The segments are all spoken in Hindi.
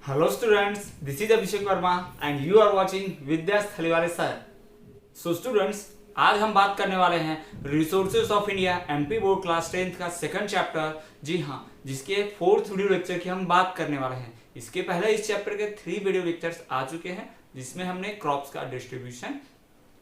Hello students, this is Abhishek Verma and you are watching Vidyas Thaliwale sir. So students, आज हम बात करने वाले हैं resources of India MP board class 10th का सेकंड चैप्टर। जी हाँ, जिसके 4th वीडियो लेक्चर की हम बात करने वाले हैं। इसके पहले इस चैप्टर के 3 वीडियो लेक्चर्स आ चुके हैं, जिसमें हमने क्रॉप्स का डिस्ट्रीब्यूशन,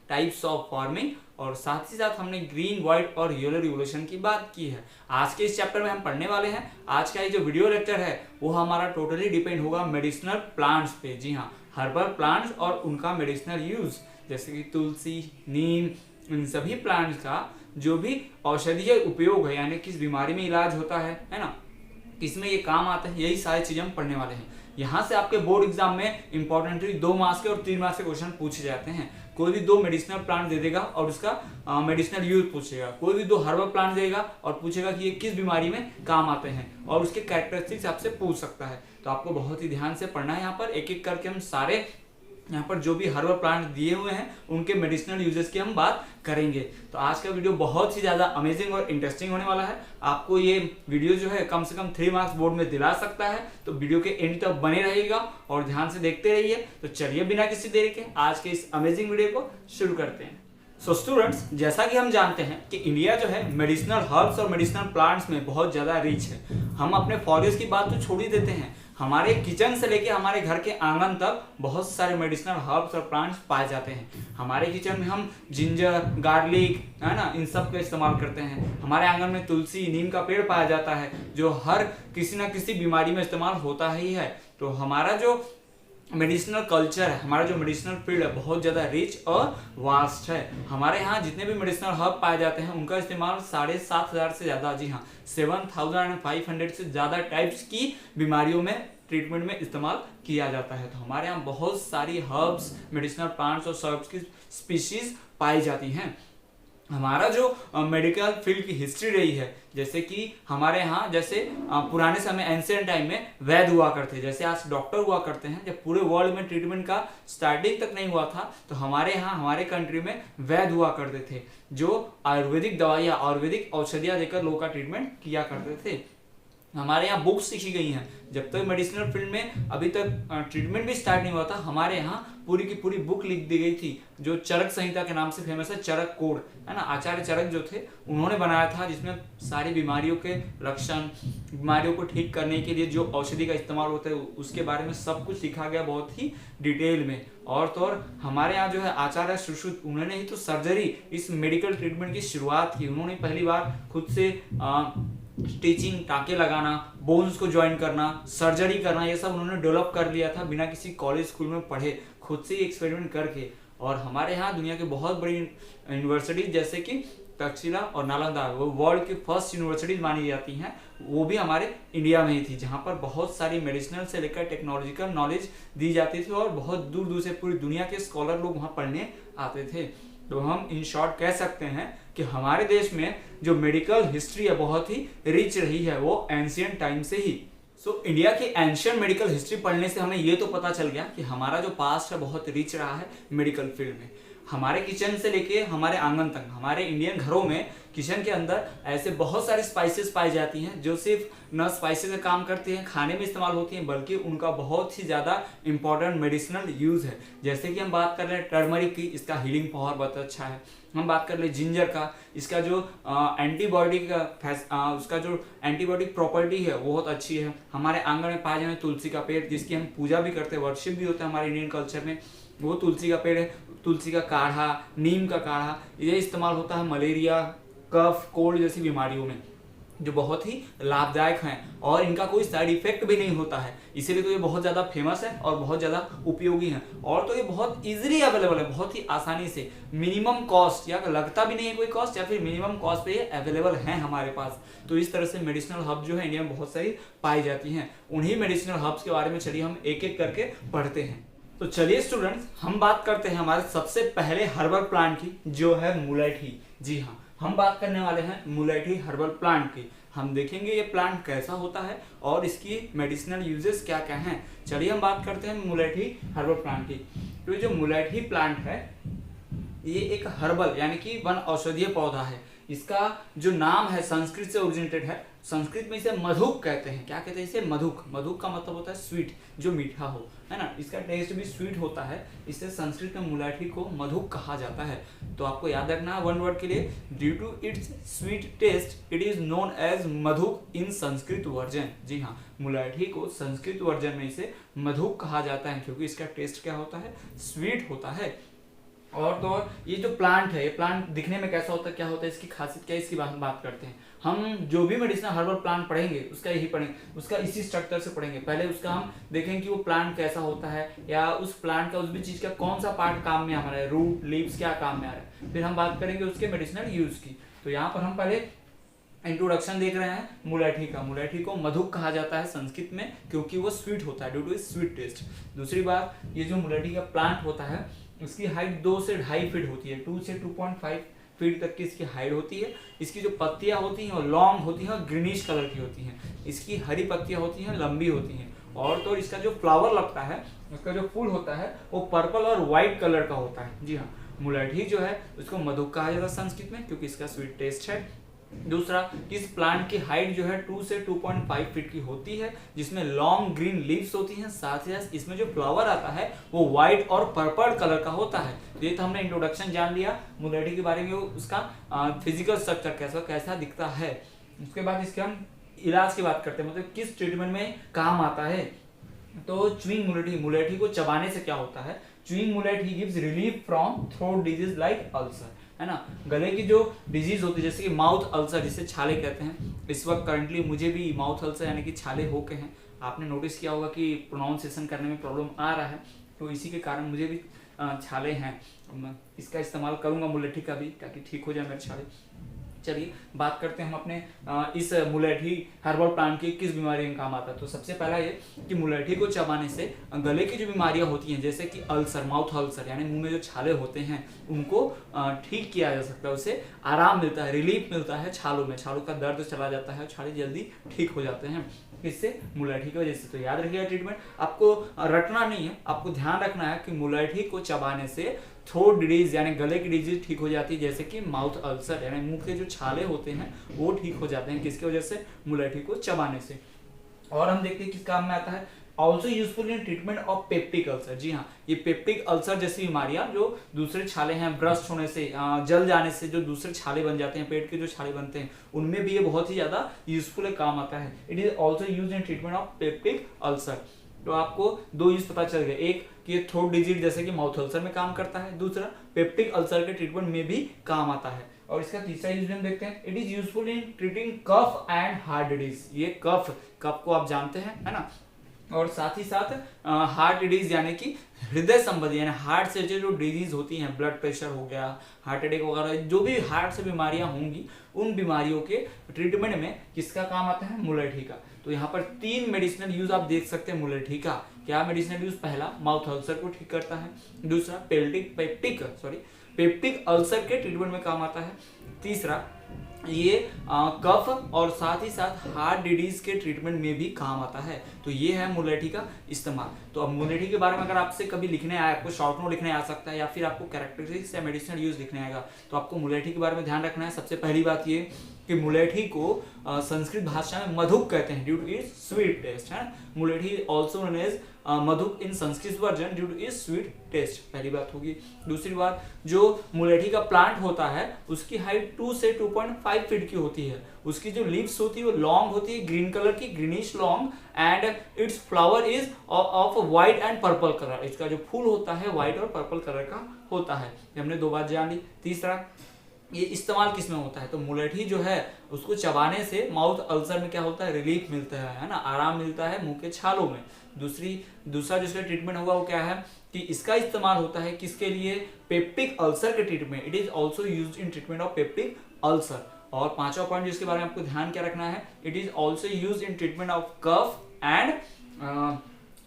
टाइप्स ऑफ फार्मिंग और साथ ही साथ हमने ग्रीन, व्हाइट और येलो रिवोल्यूशन की बात की है। आज के इस चैप्टर में हम पढ़ने वाले हैं। आज का ये जो वीडियो लेक्चर है वो हमारा टोटली डिपेंड होगा मेडिसिनल प्लांट्स पे। जी हाँ, हर्बल प्लांट्स और उनका मेडिसिनल यूज, जैसे कि तुलसी, नीम, इन सभी प्लांट्स का जो भी औषधीय उपयोग है, यानी किस बीमारी में इलाज होता है ना, किसमें ये काम आता है, यही सारी चीजें हम पढ़ने वाले हैं। यहाँ से आपके बोर्ड एग्जाम में इंपॉर्टेंटली 2 मार्क्स के और 3 मार्क्स के क्वेश्चन पूछे जाते हैं। कोई भी 2 मेडिसिनल प्लांट दे देगा और उसका मेडिसिनल यूज पूछेगा। कोई भी 2 हर्बल प्लांट देगा और पूछेगा कि ये किस बीमारी में काम आते हैं और उसके कैरेक्टरिस्टिक्स आपसे पूछ सकता है। तो आपको बहुत ही ध्यान से पढ़ना है। यहाँ पर एक एक करके हम सारे यहाँ पर जो भी हर्बल प्लांट दिए हुए हैं उनके मेडिसिनल यूजेस की हम बात करेंगे। तो आज का वीडियो बहुत ही ज़्यादा अमेजिंग और इंटरेस्टिंग होने वाला है। आपको ये वीडियो जो है कम से कम 3 मार्क्स बोर्ड में दिला सकता है। तो वीडियो के एंड तक बने रहिएगा और ध्यान से देखते रहिए। तो चलिए बिना किसी देरी के आज के इस अमेजिंग वीडियो को शुरू करते हैं। सो स्टूडेंट्स, जैसा कि हम जानते हैं कि इंडिया जो है मेडिसिनल हर्ब्स और मेडिसिनल प्लांट्स में बहुत ज़्यादा रिच है। हम अपने फॉरेस्ट की बात तो छोड़ ही देते हैं, हमारे किचन से लेके हमारे घर के आंगन तक बहुत सारे मेडिसिनल हर्ब्स और प्लांट्स पाए जाते हैं। हमारे किचन में हम जिंजर, गार्लिक, है ना, इन सब का इस्तेमाल करते हैं। हमारे आंगन में तुलसी, नीम का पेड़ पाया जाता है, जो हर किसी न किसी बीमारी में इस्तेमाल होता ही है। तो हमारा जो मेडिसिनल कल्चर है, हमारा जो मेडिसिनल फील्ड है, बहुत ज़्यादा रिच और वास्ट है। हमारे यहाँ जितने भी मेडिसिनल हर्ब पाए जाते हैं उनका इस्तेमाल 7,500 से ज़्यादा, जी हाँ 7,500 से ज़्यादा टाइप्स की बीमारियों में ट्रीटमेंट में इस्तेमाल किया जाता है। तो हमारे यहाँ बहुत सारी हर्ब्स, मेडिसिनल प्लांट्स और सर्ब्स की स्पीशीज पाई जाती हैं। हमारा जो मेडिकल फील्ड की हिस्ट्री रही है, जैसे कि हमारे यहाँ जैसे पुराने समय एंशिएंट टाइम में वैद्य हुआ करते, जैसे आज डॉक्टर हुआ करते हैं। जब पूरे वर्ल्ड में ट्रीटमेंट का स्टार्टिंग तक नहीं हुआ था तो हमारे यहाँ हमारे कंट्री में वैद्य हुआ करते थे, जो आयुर्वेदिक दवाइयाँ, आयुर्वेदिक औषधियाँ देकर लोगों का ट्रीटमेंट किया करते थे। हमारे यहाँ बुक्स लिखी गई हैं। जब तक मेडिसिनल फील्ड में अभी तक ट्रीटमेंट भी स्टार्ट नहीं हुआ था, हमारे यहाँ पूरी की पूरी बुक लिख दी गई थी, जो चरक संहिता के नाम से फेमस है, चरक कोड, है ना। आचार्य चरक जो थे उन्होंने बनाया था, जिसमें सारी बीमारियों के लक्षण, बीमारियों को ठीक करने के लिए जो औषधि का इस्तेमाल होता है उसके बारे में सब कुछ लिखा गया बहुत ही डिटेल में। और तो और हमारे यहाँ जो है आचार्य सुश्रुत, उन्होंने ही तो सर्जरी, इस मेडिकल ट्रीटमेंट की शुरुआत की। उन्होंने पहली बार खुद से स्टिचिंग, टाँके लगाना, बोन्स को ज्वाइन करना, सर्जरी करना, ये सब उन्होंने डेवलप कर लिया था बिना किसी कॉलेज स्कूल में पढ़े, खुद से ही एक्सपेरिमेंट करके। और हमारे यहाँ दुनिया के बहुत बड़ी यूनिवर्सिटी जैसे कि तक्षशिला और नालंदा, वो वर्ल्ड की फर्स्ट यूनिवर्सिटीज मानी जाती हैं, वो भी हमारे इंडिया में ही थी, जहाँ पर बहुत सारी मेडिसिनल से लेकर टेक्नोलॉजिकल नॉलेज दी जाती थी और बहुत दूर दूर से पूरी दुनिया के स्कॉलर लोग वहाँ पढ़ने आते थे। तो हम इन शॉर्ट कह सकते हैं कि हमारे देश में जो मेडिकल हिस्ट्री है बहुत ही रिच रही है, वो एंशिएंट टाइम से ही। इंडिया की एंशिएंट मेडिकल हिस्ट्री पढ़ने से हमें ये तो पता चल गया कि हमारा जो पास्ट है बहुत रिच रहा है मेडिकल फील्ड में। हमारे किचन से लेके हमारे आंगन तक, हमारे इंडियन घरों में किचन के अंदर ऐसे बहुत सारी स्पाइसेस पाई जाती हैं, जो सिर्फ न स्पाइसेस का काम करती हैं, खाने में इस्तेमाल होती हैं, बल्कि उनका बहुत ही ज़्यादा इंपॉर्टेंट मेडिसिनल यूज़ है। जैसे कि हम बात कर रहे हैं टर्मरिक की, इसका हीलिंग पावर बहुत अच्छा है। हम बात कर ले जिंजर का, इसका जो एंटीबॉडी का उसका जो एंटीबॉडिक प्रॉपर्टी है वो बहुत अच्छी है। हमारे आंगन में पाए जाने तुलसी का पेड़, जिसकी हम पूजा भी करते हैं, वर्शिप भी होता है हमारे इंडियन कल्चर में, वो तुलसी का पेड़ है। तुलसी का काढ़ा, नीम का काढ़ा, ये इस्तेमाल होता है मलेरिया, कफ, कोल्ड जैसी बीमारियों में, जो बहुत ही लाभदायक हैं और इनका कोई साइड इफेक्ट भी नहीं होता है। इसीलिए तो ये बहुत ज़्यादा फेमस है और बहुत ज़्यादा उपयोगी हैं। और तो ये बहुत इजीली अवेलेबल है, बहुत ही आसानी से, मिनिमम कॉस्ट, या लगता भी नहीं है कोई कॉस्ट, या फिर मिनिमम कॉस्ट पे ये अवेलेबल हैं हमारे पास। तो इस तरह से मेडिसिनल हर्ब जो है इंडिया में बहुत सारी पाई जाती हैं। उन्हीं मेडिसिनल हर्ब्स के बारे में चलिए हम एक एक करके पढ़ते हैं। तो चलिए स्टूडेंट्स, हम बात करते हैं हमारे सबसे पहले हर्बल प्लांट की, जो है मुलेठी। जी हाँ, हम बात करने वाले हैं मुलेठी हर्बल प्लांट की। हम देखेंगे ये प्लांट कैसा होता है और इसकी मेडिसिनल यूजेस क्या क्या हैं। चलिए हम बात करते हैं मुलेठी हर्बल प्लांट की। तो ये जो मुलेठी प्लांट है, ये एक हर्बल यानी कि वन औषधीय पौधा है। इसका जो नाम है संस्कृत से ओरिजिनेटेड है, संस्कृत में इसे मधुक कहते हैं। क्या कहते हैं इसे? मधुक। मधुक का मतलब होता है स्वीट, जो मीठा हो, है ना। इसका टेस्ट भी स्वीट होता है, इससे संस्कृत में मुलैठी को मधुक कहा जाता है। तो आपको याद रखना है वन वर्ड के लिए, due to its sweet taste it is known as madhuk in Sanskrit version. जी हाँ, मुलैठी को संस्कृत वर्जन में इसे मधुक कहा जाता है, क्योंकि इसका टेस्ट क्या होता है? स्वीट होता है। और तो और ये जो प्लांट है, ये प्लांट दिखने में कैसा होता है, क्या होता है, इसकी खासियत क्या है, इसकी बात करते हैं। हम जो भी मेडिसिनल हर्बल प्लांट पढ़ेंगे उसका यही पढ़ेंगे, उसका इसी स्ट्रक्चर से पढ़ेंगे। पहले उसका हम देखेंगे कि वो प्लांट कैसा होता है, या उस प्लांट का उस भी चीज का कौन सा पार्ट काम में आ रहा है, रूट लीव्स क्या काम में आ रहा है, फिर हम बात करेंगे उसके मेडिसिनल यूज की। तो यहाँ पर हम पहले इंट्रोडक्शन देख रहे हैं मुलैठी का। मुलैठी को मधुक कहा जाता है संस्कृत में, क्योंकि वो स्वीट होता है, ड्यू टू स्वीट टेस्ट। दूसरी बात, ये जो मुलैठी का प्लांट होता है इसकी हाइट 2 से 2.5 फीट होती है, 2 से 2.5 फीट तक की इसकी हाइट होती है। इसकी जो पत्तियां होती हैं वो लॉन्ग होती हैं और ग्रीनिश कलर की होती हैं। इसकी हरी पत्तियां होती हैं, लंबी होती हैं। और तो इसका जो फ्लावर लगता है, उसका जो फूल होता है वो पर्पल और व्हाइट कलर का होता है। जी हाँ, मुलैठी जो है उसको मधुक कहा जाता है संस्कृत में, क्योंकि इसका स्वीट टेस्ट है। दूसरा, इस प्लांट की हाइट जो है 2 से 2.5 फीट की होती है, जिसमें लॉन्ग ग्रीन लीव्स होती हैं। साथ ही साथ इसमें जो फ्लावर आता है वो व्हाइट और पर्पल कलर का होता है। तो ये तो हमने इंट्रोडक्शन जान लिया मुलैठी के बारे में, उसका फिजिकल स्ट्रक्चर कैसा दिखता है। उसके बाद इसके हम इलाज की बात करते हैं, मतलब किस ट्रीटमेंट में काम आता है। तो च्युइंग मुलैठी, मुलैठी को चबाने से क्या होता है? Chewing mulethi gives relief from throat disease like ulcer, है ना। गले की जो डिजीज होती है, जैसे कि माउथ अल्सर, जिसे छाले कहते हैं। इस वक्त करंटली मुझे भी माउथ अल्सर यानी कि छाले होके हैं। आपने नोटिस किया होगा कि प्रोनाउंसिएशन करने में प्रॉब्लम आ रहा है, तो इसी के कारण मुझे भी छाले हैं। मैं इसका इस्तेमाल करूंगा मुलैठी का भी, ताकि ठीक हो जाए मेरे छाले। चलिए बात करते हैं हम अपने इस मुलैठी हर्बल प्लांट की किस बीमारी में काम आता है। तो सबसे पहला ये कि मुलैठी को चबाने से गले की जो बीमारियां होती हैं, जैसे कि अल्सर, माउथ अल्सर यानी मुंह में जो छाले होते हैं, उनको ठीक किया जा सकता है। उससे आराम मिलता है, रिलीफ मिलता है छालों में, छालों का दर्द चला जाता है, छाले जल्दी ठीक हो जाते हैं इससे, मुलैठी की वजह से। तो याद रखिएगा, ट्रीटमेंट आपको रटना नहीं है, आपको ध्यान रखना है कि मुलैठी को चबाने से थ्रोट डिजीज यानी गले की डिजीज ठीक हो जाती है, जैसे कि माउथ अल्सर यानी मुंह के जो छाले होते हैं वो ठीक हो जाते हैं। किसकी वजह से? मुलैठी को चबाने से। और हम देखते हैं किस काम में आता है, also useful in treatment of peptic ulcer. जी हाँ, ये पेप्टिक अल्सर जैसी बीमारियां जो दूसरे छाले हैं, ब्रस्ट होने से, जल जाने से जो दूसरे छाले बन जाते हैं, पेट के जो छाले बनते हैं, उनमें भी ये बहुत ही ज्यादा यूजफुल काम आता है। It is also use in treatment of peptic ulcer. तो आपको 2 यूज पता चल गया, एक कि ये थ्रोट डिजीज जैसे कि माउथ अल्सर में काम करता है, दूसरा पेप्टिक अल्सर के ट्रीटमेंट में भी काम आता है। और इसका तीसरा यूज हम देखते हैं, it is useful in treating cough and heart disease. ये कफ को आप जानते हैं, है ना। और साथ ही साथ हार्ट डिजीज यानी कि हृदय संबंधी यानी हार्ट से जो डिजीज होती हैं, ब्लड प्रेशर हो गया, हार्ट अटैक वगैरह, जो भी हार्ट से बीमारियां होंगी, उन बीमारियों के ट्रीटमेंट में किसका काम आता है? मुलैठी का। तो यहाँ पर 3 मेडिसिनल यूज आप देख सकते हैं मुलैठी का। क्या मेडिसिनल यूज? पहला, माउथ अल्सर को ठीक करता है। दूसरा, पेप्टिक अल्सर के ट्रीटमेंट में काम आता है। तीसरा, ये कफ और साथ ही साथ हार्ट डिजीज के ट्रीटमेंट में भी काम आता है। तो ये है मुलैठी का इस्तेमाल। तो अब मुलैठी के बारे में अगर आपसे कभी लिखने आए, आपको शॉर्ट नोट लिखने आ सकता है, या फिर आपको कैरेक्टरिस्टिक्स या मेडिसिनल यूज लिखने आएगा, तो आपको मुलैठी के बारे में ध्यान रखना है। सबसे पहली बात ये कि मुलैठी को संस्कृत भाषा में मधुक कहते हैं, due to its sweet taste, है। Mulethi also known as madhuk in Sanskrit version due to its sweet taste, पहली बात होगी। दूसरी बात, जो मुलैठी का प्लांट होता है उसकी हाइट 2 से 2.5 फीट की होती है। उसकी जो लीव्स होती है वो लॉन्ग होती है, ग्रीन कलर की, greenish long, and it's flower is of white and purple colour. इसका जो फूल होता है व्हाइट और पर्पल कलर का होता है। हमने 2 बात जान ली। तीसरा, ये इस्तेमाल किस में होता है? तो मुलैठी जो है उसको चबाने से माउथ अल्सर में क्या होता है? रिलीफ मिलता है ना, आराम मिलता है मुंह के छालों में। दूसरा जिसका ट्रीटमेंट होगा वो क्या है कि इसका इस्तेमाल होता है किसके लिए? पेप्टिक अल्सर के treatment. It is also used in treatment of peptic ulcer. और 5वां पॉइंट जिसके बारे में आपको ध्यान क्या रखना है, it is also used in treatment of cough and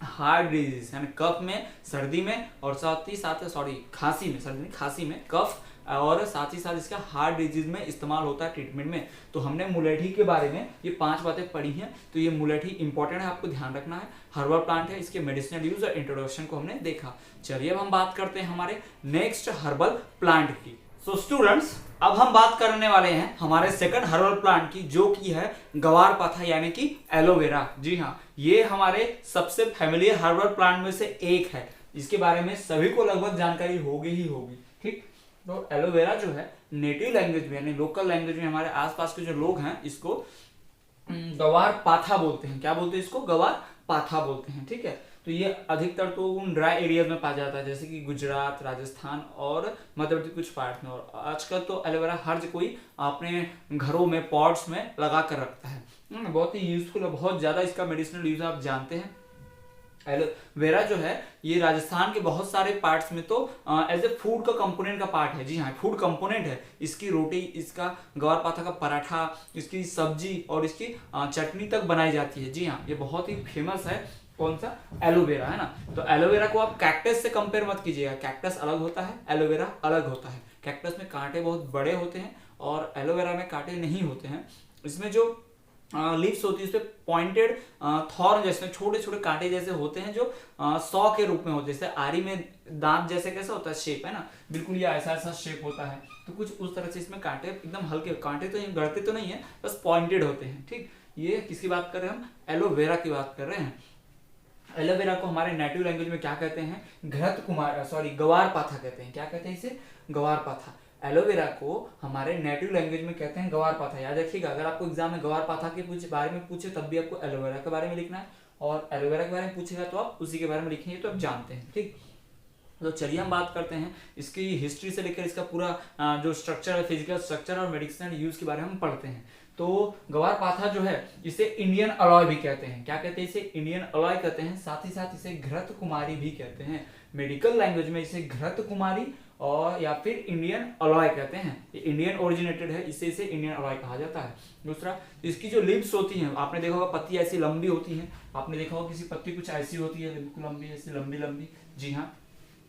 heart disease, यानी कफ में, सर्दी में, और साथ ही साथ खांसी में, सर्दी में खांसी में कफ, और साथ ही साथ इसका हार्ट डिजीज में इस्तेमाल होता है ट्रीटमेंट में। तो हमने मुलैठी के बारे में ये 5 बातें पढ़ी हैं। तो ये मुलैठी इंपॉर्टेंट है, आपको ध्यान रखना है। हर्बल प्लांट है, इसके मेडिसिनल यूज और इंट्रोडक्शन को हमने देखा। चलिए अब हम बात करते हैं हमारे नेक्स्ट हर्बल प्लांट की। सो स्टूडेंट्स, अब हम बात करने वाले हैं हमारे सेकंड हर्बल प्लांट की, जो की है ग्वारपाठा यानी कि एलोवेरा। जी हाँ, ये हमारे सबसे फैमिलियर हर्बल प्लांट में से एक है, इसके बारे में सभी को लगभग जानकारी होगी ही होगी। ठीक, तो एलोवेरा जो है नेटिव लैंग्वेज में यानी लोकल लैंग्वेज में हमारे आसपास के जो लोग हैं इसको ग्वारपाठा बोलते हैं। क्या बोलते हैं इसको? ग्वारपाठा बोलते हैं। ठीक है, तो ये अधिकतर तो उन ड्राई एरियाज में पाया जाता है, जैसे कि गुजरात, राजस्थान और मध्य प्रदेश कुछ पार्ट में। और आजकल तो एलोवेरा हर कोई अपने घरों में पॉट्स में लगा कर रखता है। बहुत ही यूजफुल है, बहुत ज्यादा इसका मेडिसिनल यूज आप जानते हैं। एलोवेरा जो है ये राजस्थान के बहुत सारे पार्ट्स में तो एज ए फूड का कंपोनेंट का पार्ट है। जी हाँ, फूड कंपोनेंट है। इसकी रोटी, इसका ग्वारपाठा का पराठा, इसकी सब्जी और इसकी चटनी तक बनाई जाती है। जी हाँ, ये बहुत ही फेमस है। कौन सा? एलोवेरा, है ना। तो एलोवेरा को आप कैक्टस से कंपेयर मत कीजिएगा। कैक्टस अलग होता है, एलोवेरा अलग होता है। कैक्टस में कांटे बहुत बड़े होते हैं और एलोवेरा में कांटे नहीं होते हैं। इसमें जो लीव्स होती है उस पे पॉइंटेड थॉर्न जैसे छोटे छोटे कांटे जैसे होते हैं, जो सौ के रूप में होते हैं। जैसे आरी में दांत जैसे कैसा होता है शेप, है ना, बिल्कुल ये ऐसा ऐसा शेप होता है। तो कुछ उस तरह से इसमें कांटे एकदम हल्के, कांटे तो गड़ते तो नहीं है, बस पॉइंटेड होते हैं। ठीक, ये किसकी बात कर रहे हैं हम? एलोवेरा की बात कर रहे हैं। एलोवेरा को हमारे नेटिव लैंग्वेज में क्या कहते हैं? ग्वारपाठा कहते हैं। क्या कहते हैं इसे? ग्वारपाठा। एलोवेरा को हमारे नेटिव लैंग्वेज में कहते हैं ग्वारपाठा। याद रखिएगा, अगर आपको एग्जाम में ग्वारपाठा के बारे में पूछे तब भी आपको एलोवेरा के बारे में लिखना है, और एलोवेरा के बारे में पूछेगा तो आप उसी के बारे में लिखेंगे, तो आप जानते हैं। ठीक, तो चलिए हम बात करते हैं इसकी हिस्ट्री से लेकर इसका पूरा जो स्ट्रक्चर है, फिजिकल स्ट्रक्चर और मेडिसिनल यूज के बारे में हम पढ़ते हैं। तो ग्वारपाठा जो है इसे इंडियन अलॉय भी कहते हैं। क्या कहते हैं इसे? इंडियन अलॉय कहते हैं। साथ ही साथ इसे घृत कुमारी भी कहते हैं। मेडिकल लैंग्वेज में इसे घृत कुमारी और या फिर इंडियन अलॉय कहते हैं। ये इंडियन ओरिजिनेटेड है, इसे इंडियन अलॉय कहा जाता है। दूसरा, इसकी जो लीव्स होती हैं, आपने देखा होगा पत्ती ऐसी लंबी होती है। आपने देखा होगा किसी पत्ती कुछ ऐसी होती है, बिल्कुल लंबी, ऐसी लंबी लंबी। जी हाँ,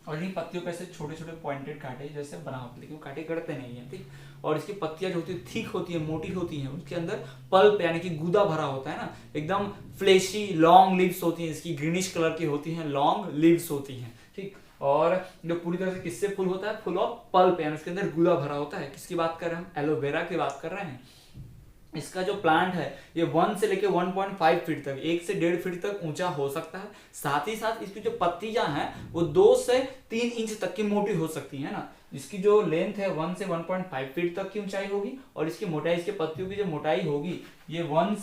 और इन पत्तियों पे ऐसे छोटे छोटे पॉइंटेड कांटे जैसे बना होते हैं, लेकिन कांटे गड़ते नहीं है। ठीक, और इसकी पत्तियां जो होती है थिक होती है, मोटी होती हैं। उसके अंदर पल्प यानी कि गूदा भरा होता है ना, एकदम फ्लेशी लॉन्ग लीव्स होती हैं। इसकी ग्रीनिश कलर की होती हैं, लॉन्ग लीव्स होती हैं। ठीक, और जो पूरी तरह से किससे फुल होता है? फुल ऑफ पल्प, यानी उसके अंदर गूदा भरा होता है। किसकी बात कर रहे हैं हम? एलोवेरा की बात कर रहे हैं। इसका जो प्लांट है ये 1 से लेके 1.5 फीट तक, 1 से 1.5 फीट तक ऊंचा हो सकता है। साथ ही साथ इसकी जो पत्तियां हैं वो 2 से 3 इंच तक की मोटी हो सकती है ना। इसकी जो लेंथ है 1 से 1.5 फीट तक की ऊंचाई होगी, और इसकी मोटाई, इसके पत्तियों की जो मोटाई होगी ये 2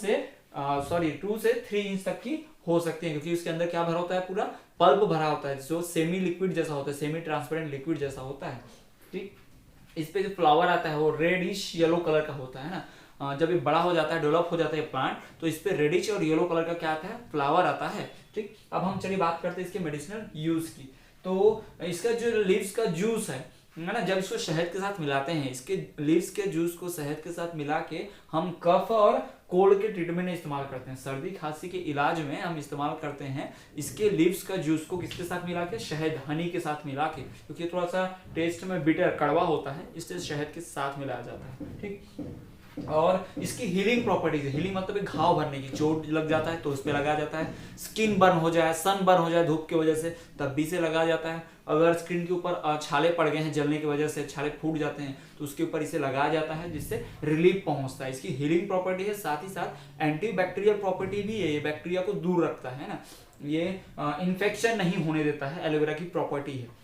से 3 इंच तक की हो सकती है, क्योंकि उसके अंदर क्या भरा होता है? पूरा पल्प भरा होता है, जो सेमी लिक्विड जैसा होता है, सेमी ट्रांसपेरेंट लिक्विड जैसा होता है। ठीक, इस पे जो फ्लावर आता है वो रेडिश येलो कलर का होता है ना। जब ये बड़ा हो जाता है, डेवलप हो जाता है प्लांट, तो इस पे रेडिश और येलो कलर का क्या आता है? फ्लावर आता है। ठीक, अब हम चलिए बात करते हैं इसके मेडिसिनल यूज की। तो इसका जो लीव्स का जूस है ना, जब इसको शहद के साथ मिलाते हैं, इसके लीव्स के जूस को शहद के साथ मिला के हम कफ और कोल्ड के ट्रीटमेंट में इस्तेमाल करते हैं। सर्दी खांसी के इलाज में हम इस्तेमाल करते हैं इसके लीव्स का जूस को। किसके साथ मिला के? शहद, हनी के साथ मिला के, क्योंकि थोड़ा सा टेस्ट में बिटर, कड़वा होता है, इसलिए शहद के साथ मिलाया जाता है। ठीक, और इसकी हीलिंग प्रॉपर्टीज है। हीलिंग मतलब घाव भरने की, चोट लग जाता है तो उस पे लगाया जाता है। स्किन बर्न हो जाए, सन बर्न हो जाए धूप की वजह से, तब भी से लगाया जाता है। अगर स्किन के ऊपर छाले पड़ गए हैं जलने की वजह से, छाले फूट जाते हैं, तो उसके ऊपर इसे लगाया जाता है, जिससे रिलीफ पहुंचता है। इसकी हीलिंग प्रॉपर्टी है, साथ ही साथ एंटी बैक्टीरियल प्रॉपर्टी भी है। ये बैक्टीरिया को दूर रखता है ना, ये इन्फेक्शन नहीं होने देता है, एलोवेरा की प्रॉपर्टी है।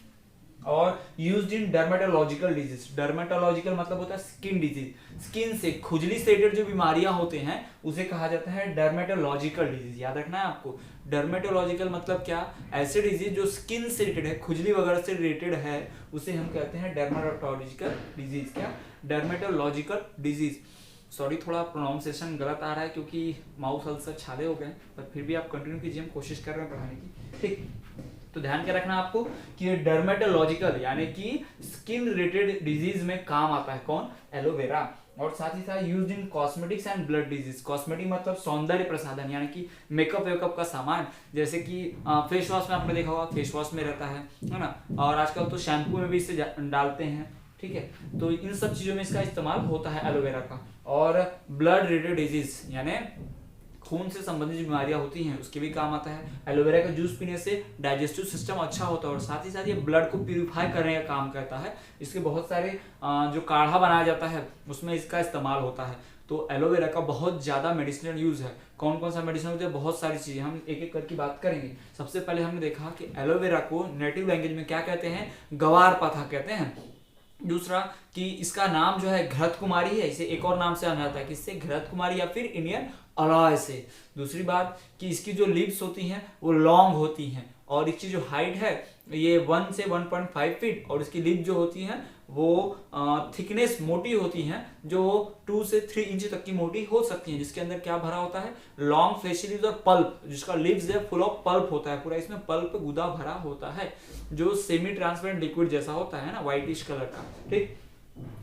और used in dermatological disease. Dermatological मतलब होता है स्किन डिजीज, स्किन से, खुजली से रिलेटेड जो बीमारियां होते हैं उसे कहा जाता है डर्मेटोलॉजिकल डिजीज। याद रखना है आपको, डर्मेटोलॉजिकल मतलब क्या? ऐसे डिजीज जो स्किन से रिलेटेड है, खुजली वगैरह से रिलेटेड है, उसे हम कहते हैं डर्मेटोलॉजिकल डिजीज। क्या? Dermatological disease. सॉरी, थोड़ा प्रोनाउंसिएशन गलत आ रहा है क्योंकि माउथ अल्सर छाले हो गए, पर फिर भी आप कंटिन्यू कीजिए, हम कोशिश कर रहे हैं पढ़ाने की। ठीक, तो ध्यान क्या रखना आपको कि ये डर्मेटोलॉजिकल यानी कि स्किन रिलेटेड डिजीज में काम आता है। कौन? एलोवेरा। और साथ ही साथ used in cosmetics and blood disease. Cosmetic मतलब सौंदर्य प्रसाधन, यानी कि मेकअप वेकअप का सामान, जैसे कि फेस वॉश में आपने देखा होगा, फेस वॉश में रहता है ना, और आजकल तो शैम्पू में भी इसे डालते हैं। ठीक है, तो इन सब चीजों में इसका इस्तेमाल होता है एलोवेरा का। और ब्लड रिलेटेड डिजीज यानी खून से संबंधित बीमारियां होती हैं उसके भी काम आता है। एलोवेरा का जूस पीने से डाइजेस्टिव सिस्टम अच्छा होता है और साथ ही साथ ये ब्लड को प्यूरिफाई करने का काम करता है। इसके बहुत सारे जो काढ़ा बनाया जाता है उसमें इसका इस्तेमाल होता है। तो एलोवेरा का बहुत ज्यादा मेडिसिनल यूज है। कौन कौन सा मेडिसिन होता है, बहुत सारी चीजें, हम एक एक करके बात करेंगे। सबसे पहले हमने देखा कि एलोवेरा को नेटिव लैंग्वेज में क्या कहते हैं, गवार पता कहते हैं। दूसरा कि इसका नाम जो है घृत कुमारी है, इसे एक और नाम से जाना जाता है, किससे, घृत कुमारी या फिर इंडियन अलाय से। दूसरी बात कि इसकी जो लीव्स होती हैं वो लॉन्ग होती हैं और इसकी जो हाइट है ये 1 से 1.5 फीट और इसकी लीव जो होती हैं वो थिकनेस मोटी होती हैं जो 2 से 3 इंच तक की मोटी हो सकती हैं, जिसके अंदर क्या भरा होता है, लॉन्ग फ्लेशी लीव्स और पल्प, जिसका लीव्स है फुल ऑफ पल्प होता है, पूरा इसमें पल्प गुदा भरा होता है जो सेमी ट्रांसपेरेंट लिक्विड जैसा होता है ना, व्हाइटिश कलर का, ठीक।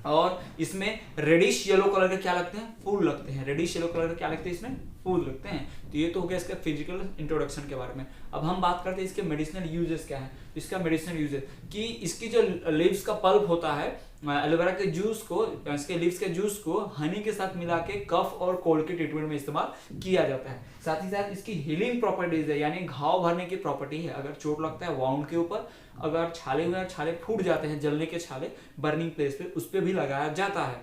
और इसमें रेडिश येलो कलर के क्या लगते हैं, फूल लगते हैं। रेडिश येलो कलर के क्या लगते हैं, इसमें फूल लगते हैं। तो ये तो हो गया इसका फिजिकल इंट्रोडक्शन के बारे में। अब हम बात करते हैं इसके मेडिसिनल यूजेस क्या है। इसका मेडिसिनल यूजेस कि इसकी जो लीव्स का पल्प होता है, एलोवेरा के जूस को, इसके लीव्स के जूस को हनी के साथ मिला के कफ और कोल्ड के ट्रीटमेंट में इस्तेमाल किया जाता है। साथ ही साथ इसकी हीलिंग प्रॉपर्टीज है, यानी घाव भरने की प्रॉपर्टी है। अगर चोट लगता है वाउंड के ऊपर, अगर छाले हुए छाले फूट जाते हैं, जलने के छाले बर्निंग प्लेस पे, उस पर भी लगाया जाता है।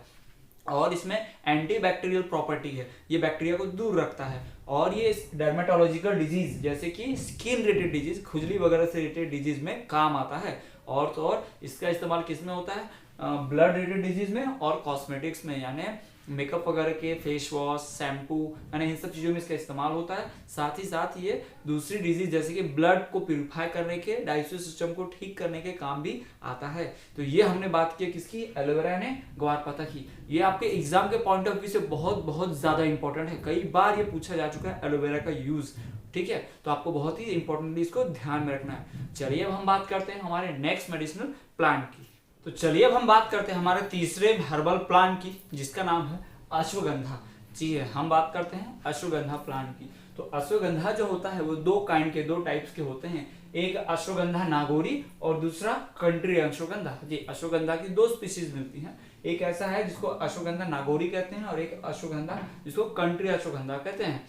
और इसमें एंटीबैक्टीरियल प्रॉपर्टी है, ये बैक्टीरिया को दूर रखता है। और ये डर्मेटोलॉजिकल डिजीज जैसे कि स्किन रिलेटेड डिजीज, खुजली वगैरह से रिलेटेड डिजीज में काम आता है। और तो और इसका इस्तेमाल किस में होता है, ब्लड रिलेटेड डिजीज में और कॉस्मेटिक्स में, यानी मेकअप वगैरह के, फेस वॉश, शैम्पू, यानी इन सब चीजों में इसका इस्तेमाल होता है। साथ ही साथ ये दूसरी डिजीज जैसे कि ब्लड को प्यूरिफाई करने के, डाइजेस्टिव सिस्टम को ठीक करने के काम भी आता है। तो ये हमने बात की किसकी, एलोवेरा ने ग्वारपाठा की। ये आपके एग्जाम के पॉइंट ऑफ व्यू से बहुत बहुत ज्यादा इंपॉर्टेंट है, कई बार ये पूछा जा चुका है एलोवेरा का यूज, ठीक है। तो आपको बहुत ही इंपॉर्टेंटली इसको ध्यान में रखना है। चलिए अब हम बात करते हैं हमारे नेक्स्ट मेडिसिनल प्लांट की। तो चलिए अब हम बात करते हैं हमारे तीसरे हर्बल प्लांट की, जिसका नाम है अश्वगंधा। जी है, हम बात करते हैं अश्वगंधा प्लांट की। तो अश्वगंधा जो होता है वो दो टाइप्स के होते हैं, एक अश्वगंधा नागौरी और दूसरा कंट्री अश्वगंधा। जी, अश्वगंधा की 2 स्पीशीज मिलती हैं, एक ऐसा है जिसको अश्वगंधा नागौरी कहते हैं और एक अश्वगंधा जिसको कंट्री अश्वगंधा कहते हैं।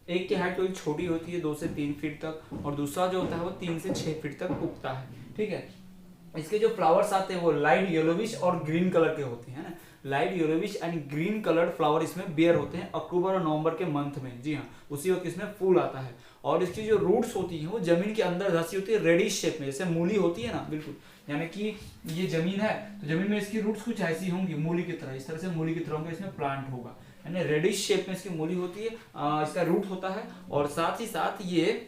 एक की हाइट थोड़ी छोटी होती है 2 से 3 फीट तक और दूसरा जो होता है वो 3 से 6 फीट तक उगता है, ठीक है। इसके जो फ्लावर्स आते हैं वो लाइट येलोविश और ग्रीन कलर के होते हैं ना, light yellowish and green coloured flower इसमें बेयर होते हैं अक्टूबर और नवंबर के मंथ में। जी हाँ, उसी वक्त इसमें फूल आता है। और इसकी जो रूट्स होती हैं वो जमीन के अंदर धसी होती है, रेडिश शेप में, जैसे मूली होती है ना, बिल्कुल, यानी कि ये जमीन है तो जमीन में इसकी रूट्स कुछ ऐसी होंगी मूली की तरह, इस तरह से मूली की तरह होंगे, इसमें प्लांट होगा, यानी रेडिश शेप में इसकी मूली होती है, इसका रूट होता है। और साथ ही साथ ये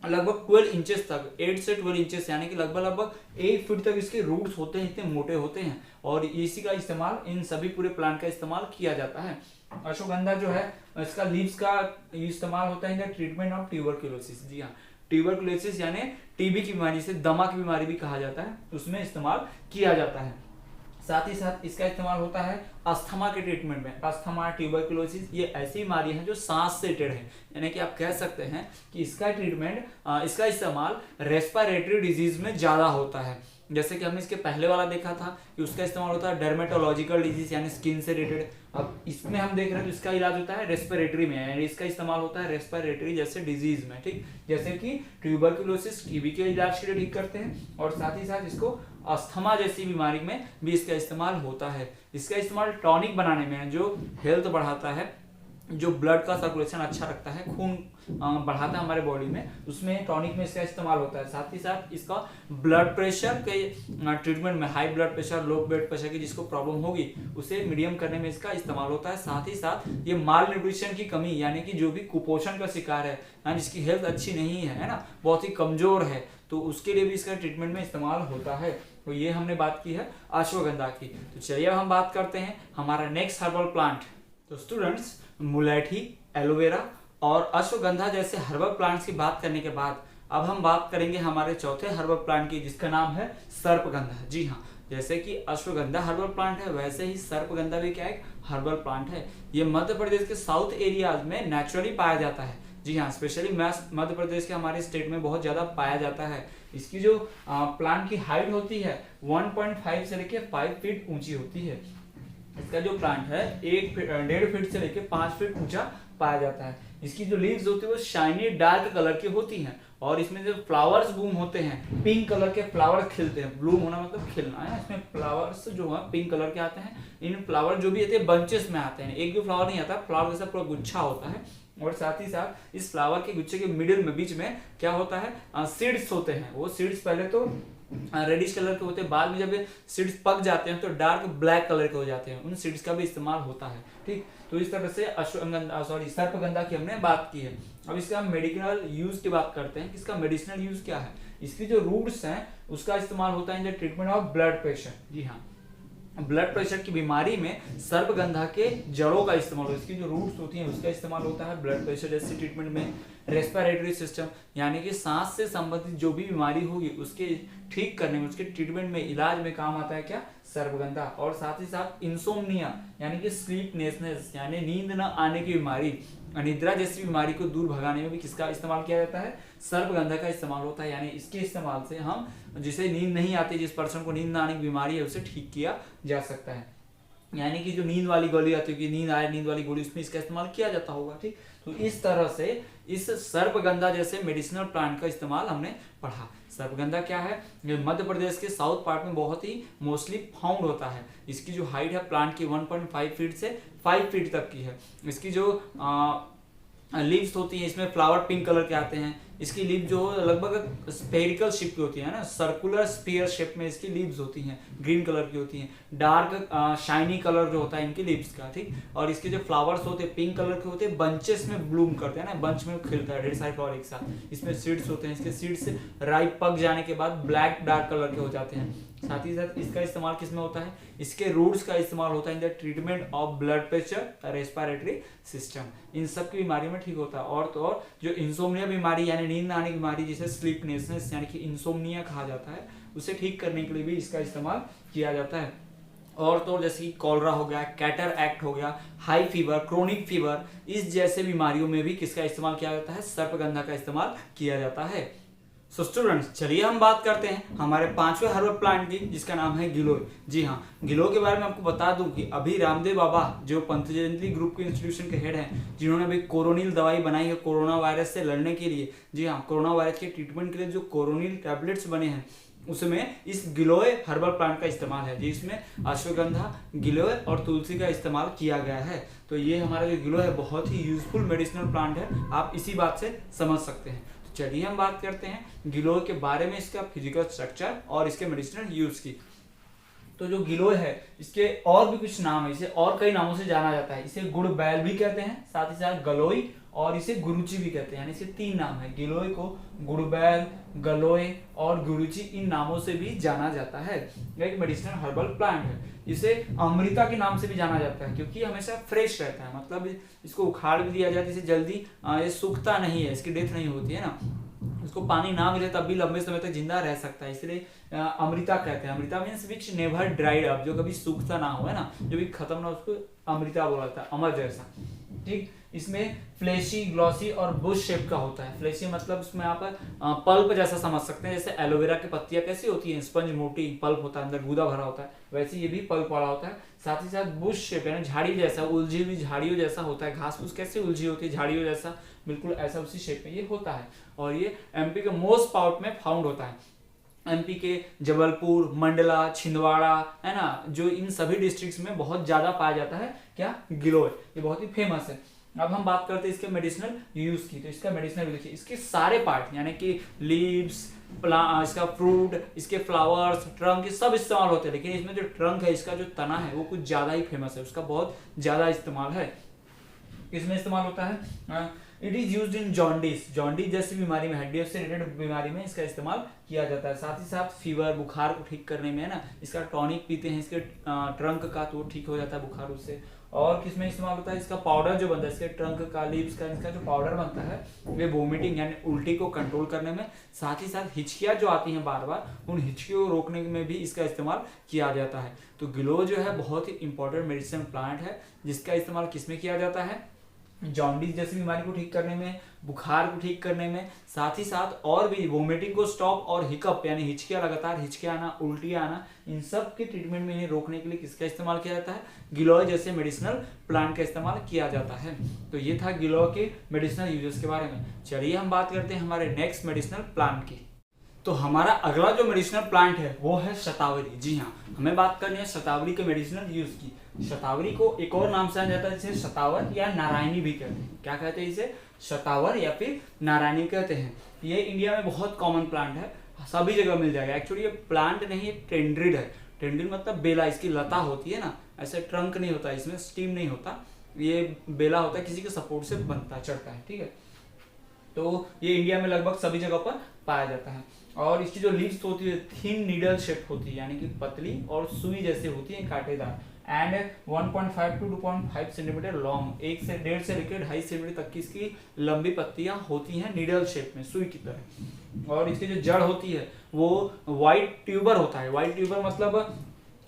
लगभग 12 इंचेस तक, 8 से 12 इंचेस, यानी कि लगभग 1 फीट तक इसके रूट्स होते हैं, इतने मोटे होते हैं। और इसी का इस्तेमाल, इन सभी पूरे प्लांट का इस्तेमाल किया जाता है। अश्वगंधा जो है इसका लीव्स का इस्तेमाल होता है इन ट्रीटमेंट ऑफ ट्यूबरक्लोसिस। जी हाँ, ट्यूबरक्लोसिस यानी टीबी की बीमारी, से दमा की बीमारी भी कहा जाता है, उसमें इस्तेमाल किया जाता है। साथ ही साथ इसका इस्तेमाल होता है अस्थमा के ट्रीटमेंट में। अस्थमा, ट्यूबरक्लोसिस, ये ऐसी बीमारी है जो सांस से रिलेटेड है, यानी कि आप कह सकते हैं कि इसका ट्रीटमेंट, इसका इस्तेमाल रेस्पिरेटरी डिजीज में ज्यादा होता है। जैसे कि हमने इसके पहले वाला देखा था कि उसका इस्तेमाल होता है डर्मेटोलॉजिकल डिजीज यानी स्किन से रिलेटेड। अब इसमें हम देख रहे हैं तो इसका इलाज होता है रेस्पिरेटरी में, यानी इसका इस्तेमाल होता है रेस्पिरेटरी जैसे डिजीज में, ठीक। जैसे कि ट्यूबरक्लोसिस टीबी के इलाज के लिए ठीक करते हैं और साथ ही साथ इसको अस्थमा जैसी बीमारी में भी इसका इस्तेमाल होता है। इसका इस्तेमाल टॉनिक बनाने में, जो हेल्थ बढ़ाता है, जो ब्लड का सर्कुलेशन अच्छा रखता है, खून बढ़ाता है हमारे बॉडी में, उसमें टॉनिक में इसका इस्तेमाल होता है। साथ ही साथ इसका ब्लड प्रेशर के ट्रीटमेंट में, high blood pressure, low blood pressure की जिसको प्रॉब्लम होगी उसे मीडियम करने में इसका इस्तेमाल होता है। साथ ही साथ ये माल न्यूट्रिशन की कमी, यानी कि जो भी कुपोषण का शिकार है, जिसकी हेल्थ अच्छी नहीं है ना, बहुत ही कमजोर है, तो उसके लिए भी इसका ट्रीटमेंट में इस्तेमाल होता है। तो ये हमने बात की है अश्वगंधा की। तो चलिए अब हम बात करते हैं हमारा नेक्स्ट हर्बल प्लांट। तो स्टूडेंट्स, मुलेठी, एलोवेरा और अश्वगंधा जैसे हर्बल प्लांट्स की बात करने के बाद अब हम बात करेंगे हमारे चौथे हर्बल प्लांट की, जिसका नाम है सर्पगंधा। जी हाँ, जैसे कि अश्वगंधा हर्बल प्लांट है वैसे ही सर्पगंधा भी क्या एक हर्बल प्लांट है। ये मध्य प्रदेश के साउथ एरियाज में नेचुरली पाया जाता है। जी हाँ, स्पेशली मध्य प्रदेश के हमारे स्टेट में बहुत ज्यादा पाया जाता है। इसकी जो प्लांट की हाइट होती है 1.5 से लेके 5 फीट ऊंची होती है। इसका जो प्लांट है 1.5 फीट से लेके 5 फीट ऊंचा पाया जाता है। इसकी जो लीव्स होती है वो शाइनी डार्क कलर की होती हैं और इसमें जो फ्लावर्स ब्लूम होते हैं पिंक कलर के फ्लावर खिलते हैं। ब्लूम होना मतलब खिलना है। इसमें फ्लावर्स जो है पिंक कलर के आते हैं। इन फ्लावर जो भी आते हैं बंचेस में आते हैं, एक भी फ्लावर नहीं आता, फ्लावर जैसा पूरा गुच्छा होता है। और साथ ही साथ इस फ्लावर के गुच्छे के मिडिल में बीच में क्या होता है, सीड्स होते हैं। वो सीड्स पहले तो रेडिश कलर के होते हैं, बाद में जब सीड्स पक जाते हैं तो डार्क ब्लैक कलर के हो जाते हैं। उन सीड्स का भी इस्तेमाल होता है। ठीक, तो इस तरह से सर्पगंधा की हमने बात की है। अब इसका मेडिकल यूज की बात करते हैं। इसका मेडिसिनल यूज क्या है। इसकी जो रूट्स हैं उसका इस्तेमाल होता है in the treatment of blood pressure. जी हाँ, ब्लड प्रेशर की बीमारी में सर्पगंधा के जड़ों का इस्तेमाल होता है। इसकी जो रूट्स होती हैं उसका इस्तेमाल होता है ब्लड प्रेशर जैसे ट्रीटमेंट में। रेस्पिरेटरी सिस्टम यानी कि सांस से संबंधित जो भी बीमारी होगी उसके ठीक करने में, उसके ट्रीटमेंट में, इलाज में काम आता है क्या, सर्पगंधा। और साथ ही साथ इंसोम्निया यानी कि स्लीपनेसनेस यानी नींद न आने की बीमारी, अनिद्रा जैसी बीमारी को दूर भगाने में भी किसका इस्तेमाल किया जाता है, सर्पगंधा का इस्तेमाल होता है। यानी इसके इस्तेमाल से हम जिसे नींद नहीं आती, जिस पर्सन को नींद न आने की बीमारी है उसे ठीक किया जा सकता है। यानी कि जो नींद वाली गोली आती है कि नींद आए, नींद वाली गोली, उसमें इसका इस्तेमाल किया जाता होगा। ठीक, तो इस तरह से इस सर्पगंधा जैसे मेडिसिनल प्लांट का इस्तेमाल हमने पढ़ा। सर्पगंधा क्या है, मध्य प्रदेश के साउथ पार्ट में बहुत ही मोस्टली फाउंड होता है। इसकी जो हाइट है प्लांट की 1.5 फीट से 5 फीट तक की है। इसकी जो लीव्स होती हैं, इसमें फ्लावर पिंक कलर के आते हैं। इसकी लीव जो लगभग स्फेरिकल शेप की होती है ना, सर्कुलर स्फीयर शेप में इसकी लीव्स होती हैं, ग्रीन कलर की होती हैं। डार्क शाइनी कलर जो होता है इनकी लीव्स का। ठीक, और इसके जो फ्लावर्स होते हैं पिंक कलर के होते हैं, बंचेस में ब्लूम करते हैं ना, बंच में खिलता है ढेर सारे फ्लावर एक साथ। इसमें सीड्स होते हैं, इसके सीड्स राइप पक जाने के बाद ब्लैक डार्क कलर के हो जाते हैं। साथ ही साथ इसका इस्तेमाल किसमें होता है, इसके रूट्स का इस्तेमाल होता है in the treatment of blood pressure, respiratory system. इन सब की बीमारी में ठीक होता है। और तो और जो इंसोम्निया बीमारी यानी नींद आने की बीमारी जिसे स्लीपनेसनेस यानी कि इंसोम्निया कहा जाता है, उसे ठीक करने के लिए भी इसका इस्तेमाल किया जाता है। और तो जैसे कि कॉलरा हो गया, कैटरैक्ट हो गया, हाई फीवर, क्रोनिक फीवर, इस जैसे बीमारियों में भी किसका इस्तेमाल किया जाता है, सर्पगंधा का इस्तेमाल किया जाता है। सो स्टूडेंट्स, चलिए हम बात करते हैं हमारे 5वें हर्बल प्लांट की, जिसका नाम है गिलोय। जी हाँ, गिलोय के बारे में आपको बता दूं कि अभी रामदेव बाबा जो पतंजलि ग्रुप के इंस्टीट्यूशन के हेड हैं, जिन्होंने अभी कोरोनिल दवाई बनाई है कोरोना वायरस से लड़ने के लिए। जी हाँ, कोरोना वायरस के ट्रीटमेंट के लिए जो कोरोनिल टैबलेट्स बने हैं उसमें इस गिलोय हर्बल प्लांट का इस्तेमाल है। जिसमें अश्वगंधा, गिलोय और तुलसी का इस्तेमाल किया गया है। तो ये हमारा जो गिलोय है बहुत ही यूजफुल मेडिसिनल प्लांट है, आप इसी बात से समझ सकते हैं। चलिए हम बात करते हैं गिलोय के बारे में, इसका फिजिकल स्ट्रक्चर और इसके मेडिसिनल यूज की। तो जो गिलोय है इसके और भी कुछ नाम है, इसे और कई नामों से जाना जाता है। इसे गुड़ बैल भी कहते हैं, साथ ही साथ गलोई और इसे गुरुची भी कहते हैं। यानी इसे 3 नाम है। गिलोय को गुड़बैल, गलोय और गुरुची इन नामों से भी जाना जाता है। यह एक मेडिसिनल हर्बल प्लांट है। इसे अमृता के नाम से भी जाना जाता है क्योंकि हमेशा फ्रेश रहता है, मतलब इसको उखाड़ भी दिया जाए तो इसे जल्दी ये सूखता नहीं है, इसकी डेथ नहीं होती है ना। इसको पानी ना मिले तब भी लंबे समय तक जिंदा रह सकता है, इसलिए अमृता कहते हैं। Amrita means which never dried up, जो कभी सूखता ना हो, है ना, जो भी खत्म ना, उसको अमृता बोला जाता है, अमर जैसा। ठीक, इसमें फ्लेशी, ग्लॉसी और बुश शेप का होता है। फ्लेशी मतलब इसमें आप पल्प जैसा समझ सकते हैं, जैसे एलोवेरा की पत्तियां कैसी होती हैं, स्पंज मोटी, पल्प होता है, अंदर गूदा भरा होता है, वैसे ये भी पल्प वाला होता है। साथ ही साथ बुश शेप यानी झाड़ी जैसा, उलझी हुई झाड़ियों जैसा होता है। घास फूस कैसे उलझी होती है झाड़ियों जैसा, बिल्कुल ऐसा उसी शेप में ये होता है। और ये एमपी के मोस्ट पार्ट में फाउंड होता है। एमपी के जबलपुर, मंडला, छिंदवाड़ा, है ना, जो इन सभी डिस्ट्रिक्ट्स में बहुत ज्यादा पाया जाता है क्या, गिलोय। ये बहुत ही फेमस है। अब हम बात करते हैं इसके मेडिसिनल यूज की। तो इसका मेडिसिनल देखिए, इसके सारे पार्ट यानी कि लीव्स, इसका फ्रूट, इसके फ्लावर्स, ट्रंक, ये सब इस्तेमाल होते हैं। लेकिन इसमें जो ट्रंक है, इसका जो तना है वो कुछ ज्यादा ही फेमस है, उसका बहुत ज्यादा इस्तेमाल है। इसमें इस्तेमाल होता है, it is used in jaundice, jaundice जैसी बीमारी में, हड्डियों से रिलेटेड बीमारी में इसका इस्तेमाल किया जाता है। साथ ही साथ फीवर, बुखार को ठीक करने में, है ना, इसका टॉनिक पीते हैं इसके ट्रंक का, तो ठीक हो जाता है बुखार उससे। और किसमें इस्तेमाल होता है, इसका पाउडर जो बनता है, इसके ट्रंक का, लीव्स का, इसका जो पाउडर बनता है वे वोमिटिंग यानी उल्टी को कंट्रोल करने में, साथ ही साथ हिचकियां जो आती हैं बार बार, उन हिचकियों को रोकने में भी इसका इस्तेमाल किया जाता है। तो गिलोय जो है बहुत ही इंपॉर्टेंट मेडिसिन प्लांट है, जिसका इस्तेमाल किसमें किया जाता है, जॉन्डिस जैसी बीमारी को ठीक करने में, बुखार को ठीक करने में, साथ ही साथ और भी वोमिटिंग को स्टॉप और हिकअप यानी हिचकियाँ, लगातार हिचकियाँ आना, उल्टियाँ आना, इन सब के ट्रीटमेंट में इन्हें रोकने के लिए किसका इस्तेमाल किया जाता है? गिलोय जैसे मेडिसिनल प्लांट का इस्तेमाल किया जाता है। तो ये था गिलोय के मेडिसिनल यूजेस के बारे में। चलिए हम बात करते हैं हमारे नेक्स्ट मेडिसिनल प्लांट की। तो हमारा अगला जो मेडिसिनल प्लांट है वो है शतावरी। जी हाँ, हमें बात करनी है शतावरी के मेडिसिनल यूज की। शतावरी को एक और नाम से जाना जाता है जिसे शतावर या नारायणी भी कहते हैं। क्या कहते हैं इसे? शतावर या फिर नारायणी कहते हैं। ये इंडिया में बहुत कॉमन प्लांट है, सभी जगह मिल जाएगा। एक्चुअली ये प्लांट नहीं, टेंड्रिड है। टेंड्रिड मतलब बेला, इसकी लता होती है ना, ऐसे ट्रंक नहीं होता, इसमें स्टीम नहीं होता, ये बेला होता है, किसी के सपोर्ट से बनता चढ़ता है। ठीक है, तो ये इंडिया में लगभग सभी जगह पर पाया जाता है। और इसकी जो लीव्स होती है थिन नीडल शेप होती है, यानी कि पतली और सुई जैसे होती है, कांटेदार, एंड 1.5 to 2.5 सेंटीमीटर लॉन्ग, 1 से लेकर 2.5 सेंटीमीटर तक की इसकी लंबी पत्तियां होती हैं नीडल शेप में, सुई की तरह। और इसकी जो जड़ होती है वो व्हाइट ट्यूबर होता है। व्हाइट ट्यूबर मतलब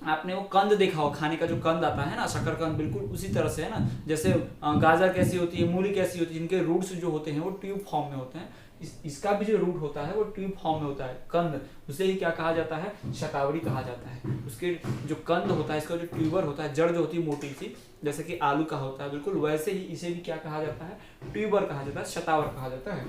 आपने वो कंद देखा हो, खाने का जो कंद आता है ना, शकरकंद, बिल्कुल उसी तरह से है ना। जैसे गाजर कैसी होती है, मूली कैसी होती है, इनके रूट्स जो होते हैं वो ट्यूब फॉर्म में होते हैं। इसका भी जो रूट होता है वो ट्यूब फॉर्म में होता है, कंद, उसे ही क्या कहा जाता है? शतावरी कहा जाता है। उसके जो कंद होता है, इसका जो ट्यूबर होता है, जड़ जो होती है मोटी सी, जैसे कि आलू का होता है, बिल्कुल वैसे ही इसे भी क्या कहा जाता है? ट्यूबर कहा जाता है, शतावर कहा जाता है।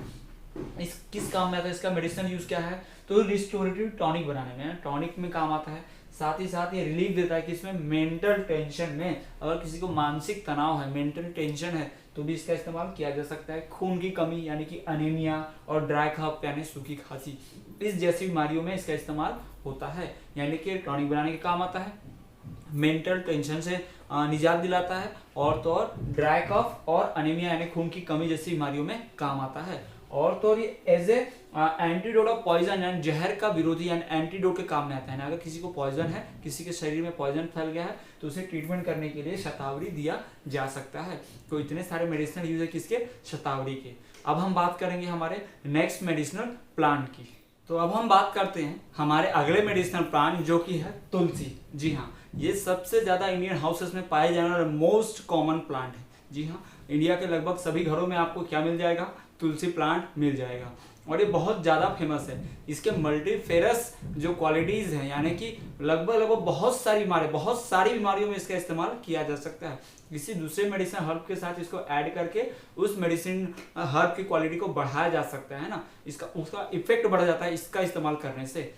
इस किस काम में आता है? इसका मेडिसिनल यूज क्या है? तो रिस्टोरेटिव टॉनिक बनाने में, टॉनिक में काम आता है। साथ ही साथ ये रिलीफ देता है कि इसमें मेंटल टेंशन में, अगर किसी को मानसिक तनाव है, मेंटल टेंशन है, तो भी इसका इस्तेमाल किया जा सकता है। खून की कमी यानी कि अनीमिया और ड्राई कफ यानी सूखी खांसी, इस जैसी बीमारियों में इसका इस्तेमाल होता है, यानी कि टॉनिक बनाने के काम आता है, मेंटल टेंशन से निजात दिलाता है, और तो और ड्राई कफ और अनीमिया यानी खून की कमी जैसी बीमारियों में काम आता है। और तो और ये as a antidote of poison यानी जहर का विरोधी यानी एंटीडोट के काम में आता है ना। अगर किसी को पॉइजन है, किसी के शरीर में पॉइजन फैल गया है, तो उसे ट्रीटमेंट करने के लिए शतावरी दिया जा सकता है। तो इतने सारे मेडिसिनल यूज है किसके? शतावरी के। अब हम बात करेंगे हमारे नेक्स्ट मेडिसिनल प्लांट की। तो अब हम बात करते हैं हमारे अगले मेडिसिनल प्लांट जो कि है तुलसी। जी हाँ, ये सबसे ज्यादा इंडियन हाउसेस में पाए जाने वाला मोस्ट कॉमन प्लांट है। जी हाँ, इंडिया के लगभग सभी घरों में आपको क्या मिल जाएगा? तुलसी प्लांट मिल जाएगा, और ये बहुत ज़्यादा फेमस है। इसके मल्टीफेरस जो क्वालिटीज़ हैं, यानी कि लगभग बहुत सारी बीमारियों में इसका इस्तेमाल किया जा सकता है। किसी दूसरे मेडिसिन हर्ब के साथ इसको ऐड करके उस मेडिसिन हर्ब की क्वालिटी को बढ़ाया जा सकता है ना, उसका इफेक्ट बढ़ जाता है इसका इस्तेमाल करने से।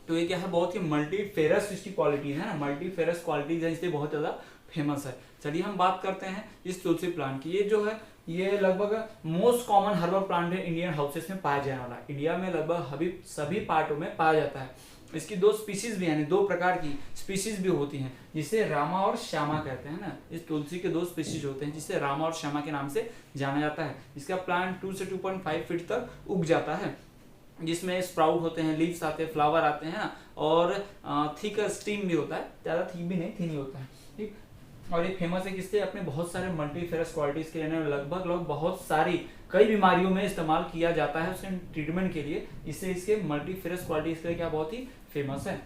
तो ये क्या है? बहुत ही मल्टीफेरस इसकी क्वालिटीज है ना, मल्टीफेरस क्वालिटीज है, इसलिए बहुत ज़्यादा फेमस है। चलिए हम बात करते हैं इस तुलसी प्लांट की। ये जो है ये लगभग मोस्ट कॉमन हर्बल प्लांट है इंडियन हाउसेस में पाया जाने वाला। इंडिया में लगभग सभी पार्टों में पाया जाता है। इसकी 2 स्पीशीज भी यानी 2 प्रकार की स्पीशीज भी होती हैं, जिसे रामा और श्यामा कहते हैं ना। इस तुलसी के 2 स्पीशीज होते हैं जिसे रामा और श्यामा के नाम से जाना जाता है। इसका प्लांट 2 से 2.5 फीट तक उग जाता है, जिसमें स्प्राउट होते हैं, लीव्स आते हैं, फ्लावर आते हैं ना, और थिक स्टीम भी होता है, ज़्यादा थिक भी नहीं, थिन ही होता है। ठीक, और ये फेमस है किससे? अपने बहुत सारे मल्टीफेरस क्वालिटीज के लिए, लगभग बहुत सारी कई बीमारियों में इस्तेमाल किया जाता है उसके ट्रीटमेंट के लिए। इससे इसके मल्टीफेरस क्वालिटीज के लिए क्या बहुत ही फेमस है।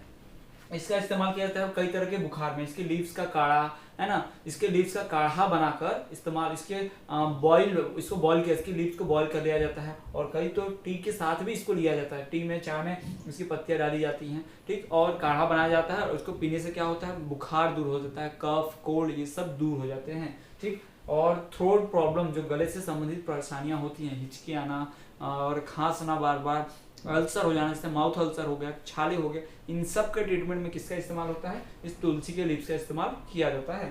इसका इस्तेमाल किया जाता है कई तरह के बुखार में। इसके लीव्स का काढ़ा है ना, इसके लीव्स का काढ़ा बनाकर इस्तेमाल, इसको बॉईल किया, इसकी लीव्स को बॉईल कर लिया जाता है, और कई तो टी के साथ भी इसको लिया जाता है। टी में, चाय में इसकी पत्तियां डाली जाती हैं, ठीक, और काढ़ा बनाया जाता है, और उसको पीने से क्या होता है? बुखार दूर हो जाता है, कफ, कोल्ड, ये सब दूर हो जाते हैं। ठीक, और थ्रोट प्रॉब्लम, जो गले से संबंधित परेशानियां होती हैं, हिचकी आना और खांसना, बार बार अल्सर हो जाना, जैसे माउथ अल्सर हो गया, छाले हो गए, इन सब के ट्रीटमेंट में किसका इस्तेमाल होता है? इस तुलसी के लीव्स का इस्तेमाल किया जाता है।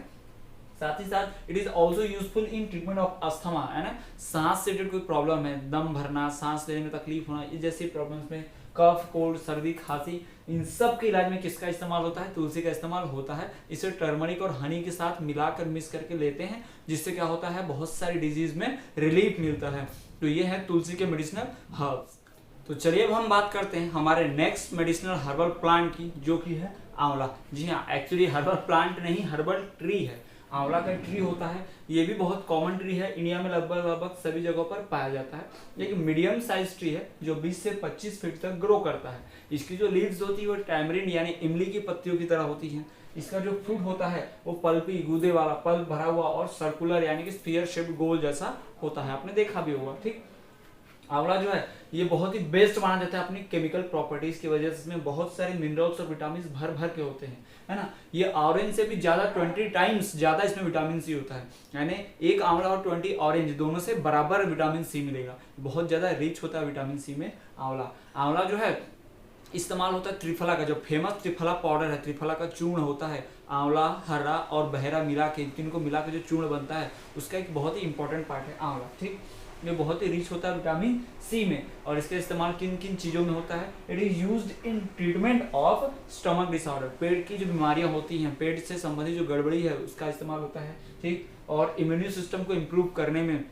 साथ ही साथ it is also useful in treatment of asthma, है ना, सांस से रिलेटेड कोई प्रॉब्लम है, दम भरना, सांस लेने में तकलीफ होना, ये जैसी प्रॉब्लम्स में, कफ, कोल्ड, सर्दी, खांसी, इन सब के इलाज में किसका इस्तेमाल होता है? तुलसी का इस्तेमाल होता है। इसे टर्मरिक और हनी के साथ मिलाकर मिक्स करके लेते हैं, जिससे क्या होता है? बहुत सारी डिजीज में रिलीफ मिलता है। तो ये है तुलसी के मेडिसिनल हर्ब्स। तो चलिए अब हम बात करते हैं हमारे नेक्स्ट मेडिसिनल हर्बल प्लांट की, जो कि है आंवला। जी हाँ, एक्चुअली हर्बल प्लांट नहीं, हर्बल ट्री है। आंवला का ट्री होता है, ये भी बहुत कॉमन ट्री है, इंडिया में लगभग सभी जगहों पर पाया जाता है। एक मीडियम साइज ट्री है जो 20 से 25 फीट तक ग्रो करता है। इसकी जो लीव्स होती है वो टैमरिंड यानी इमली की पत्तियों की तरह होती हैं। इसका जो फ्रूट होता है वो पल्पी, गूदे वाला, पल्प भरा हुआ और सर्कुलर यानी कि स्फीयर शेप्ड गोल जैसा होता है, आपने देखा भी होगा। ठीक, आंवला जो है ये बहुत ही बेस्ट माना जाता है अपनी केमिकल प्रॉपर्टीज की वजह से। इसमें बहुत सारे मिनरल्स और विटामिन भर भर के होते हैं, है ना। ये ऑरेंज से भी ज्यादा 20 टाइम्स ज्यादा इसमें विटामिन सी होता है, यानी एक आंवला और 20 ऑरेंज दोनों से बराबर विटामिन सी मिलेगा। बहुत ज्यादा रिच होता है विटामिन सी में आंवला। आंवला जो है इस्तेमाल होता है त्रिफला का, जो फेमस त्रिफला पाउडर है, त्रिफला का चूर्ण होता है, आंवला, हरा और बहरा मिला के, इनको मिला के जो चूर्ण बनता है उसका एक बहुत ही इंपॉर्टेंट पार्ट है आंवला। ठीक, ये बहुत ही रिच होता है विटामिन सी में। और इसका इस्तेमाल किन किन चीज़ों में होता है? It is used in treatment of stomach disorder, पेट की जो बीमारियां होती हैं, पेट से संबंधित जो गड़बड़ी है उसका इस्तेमाल होता है। ठीक, और इम्यून सिस्टम को इम्प्रूव करने में,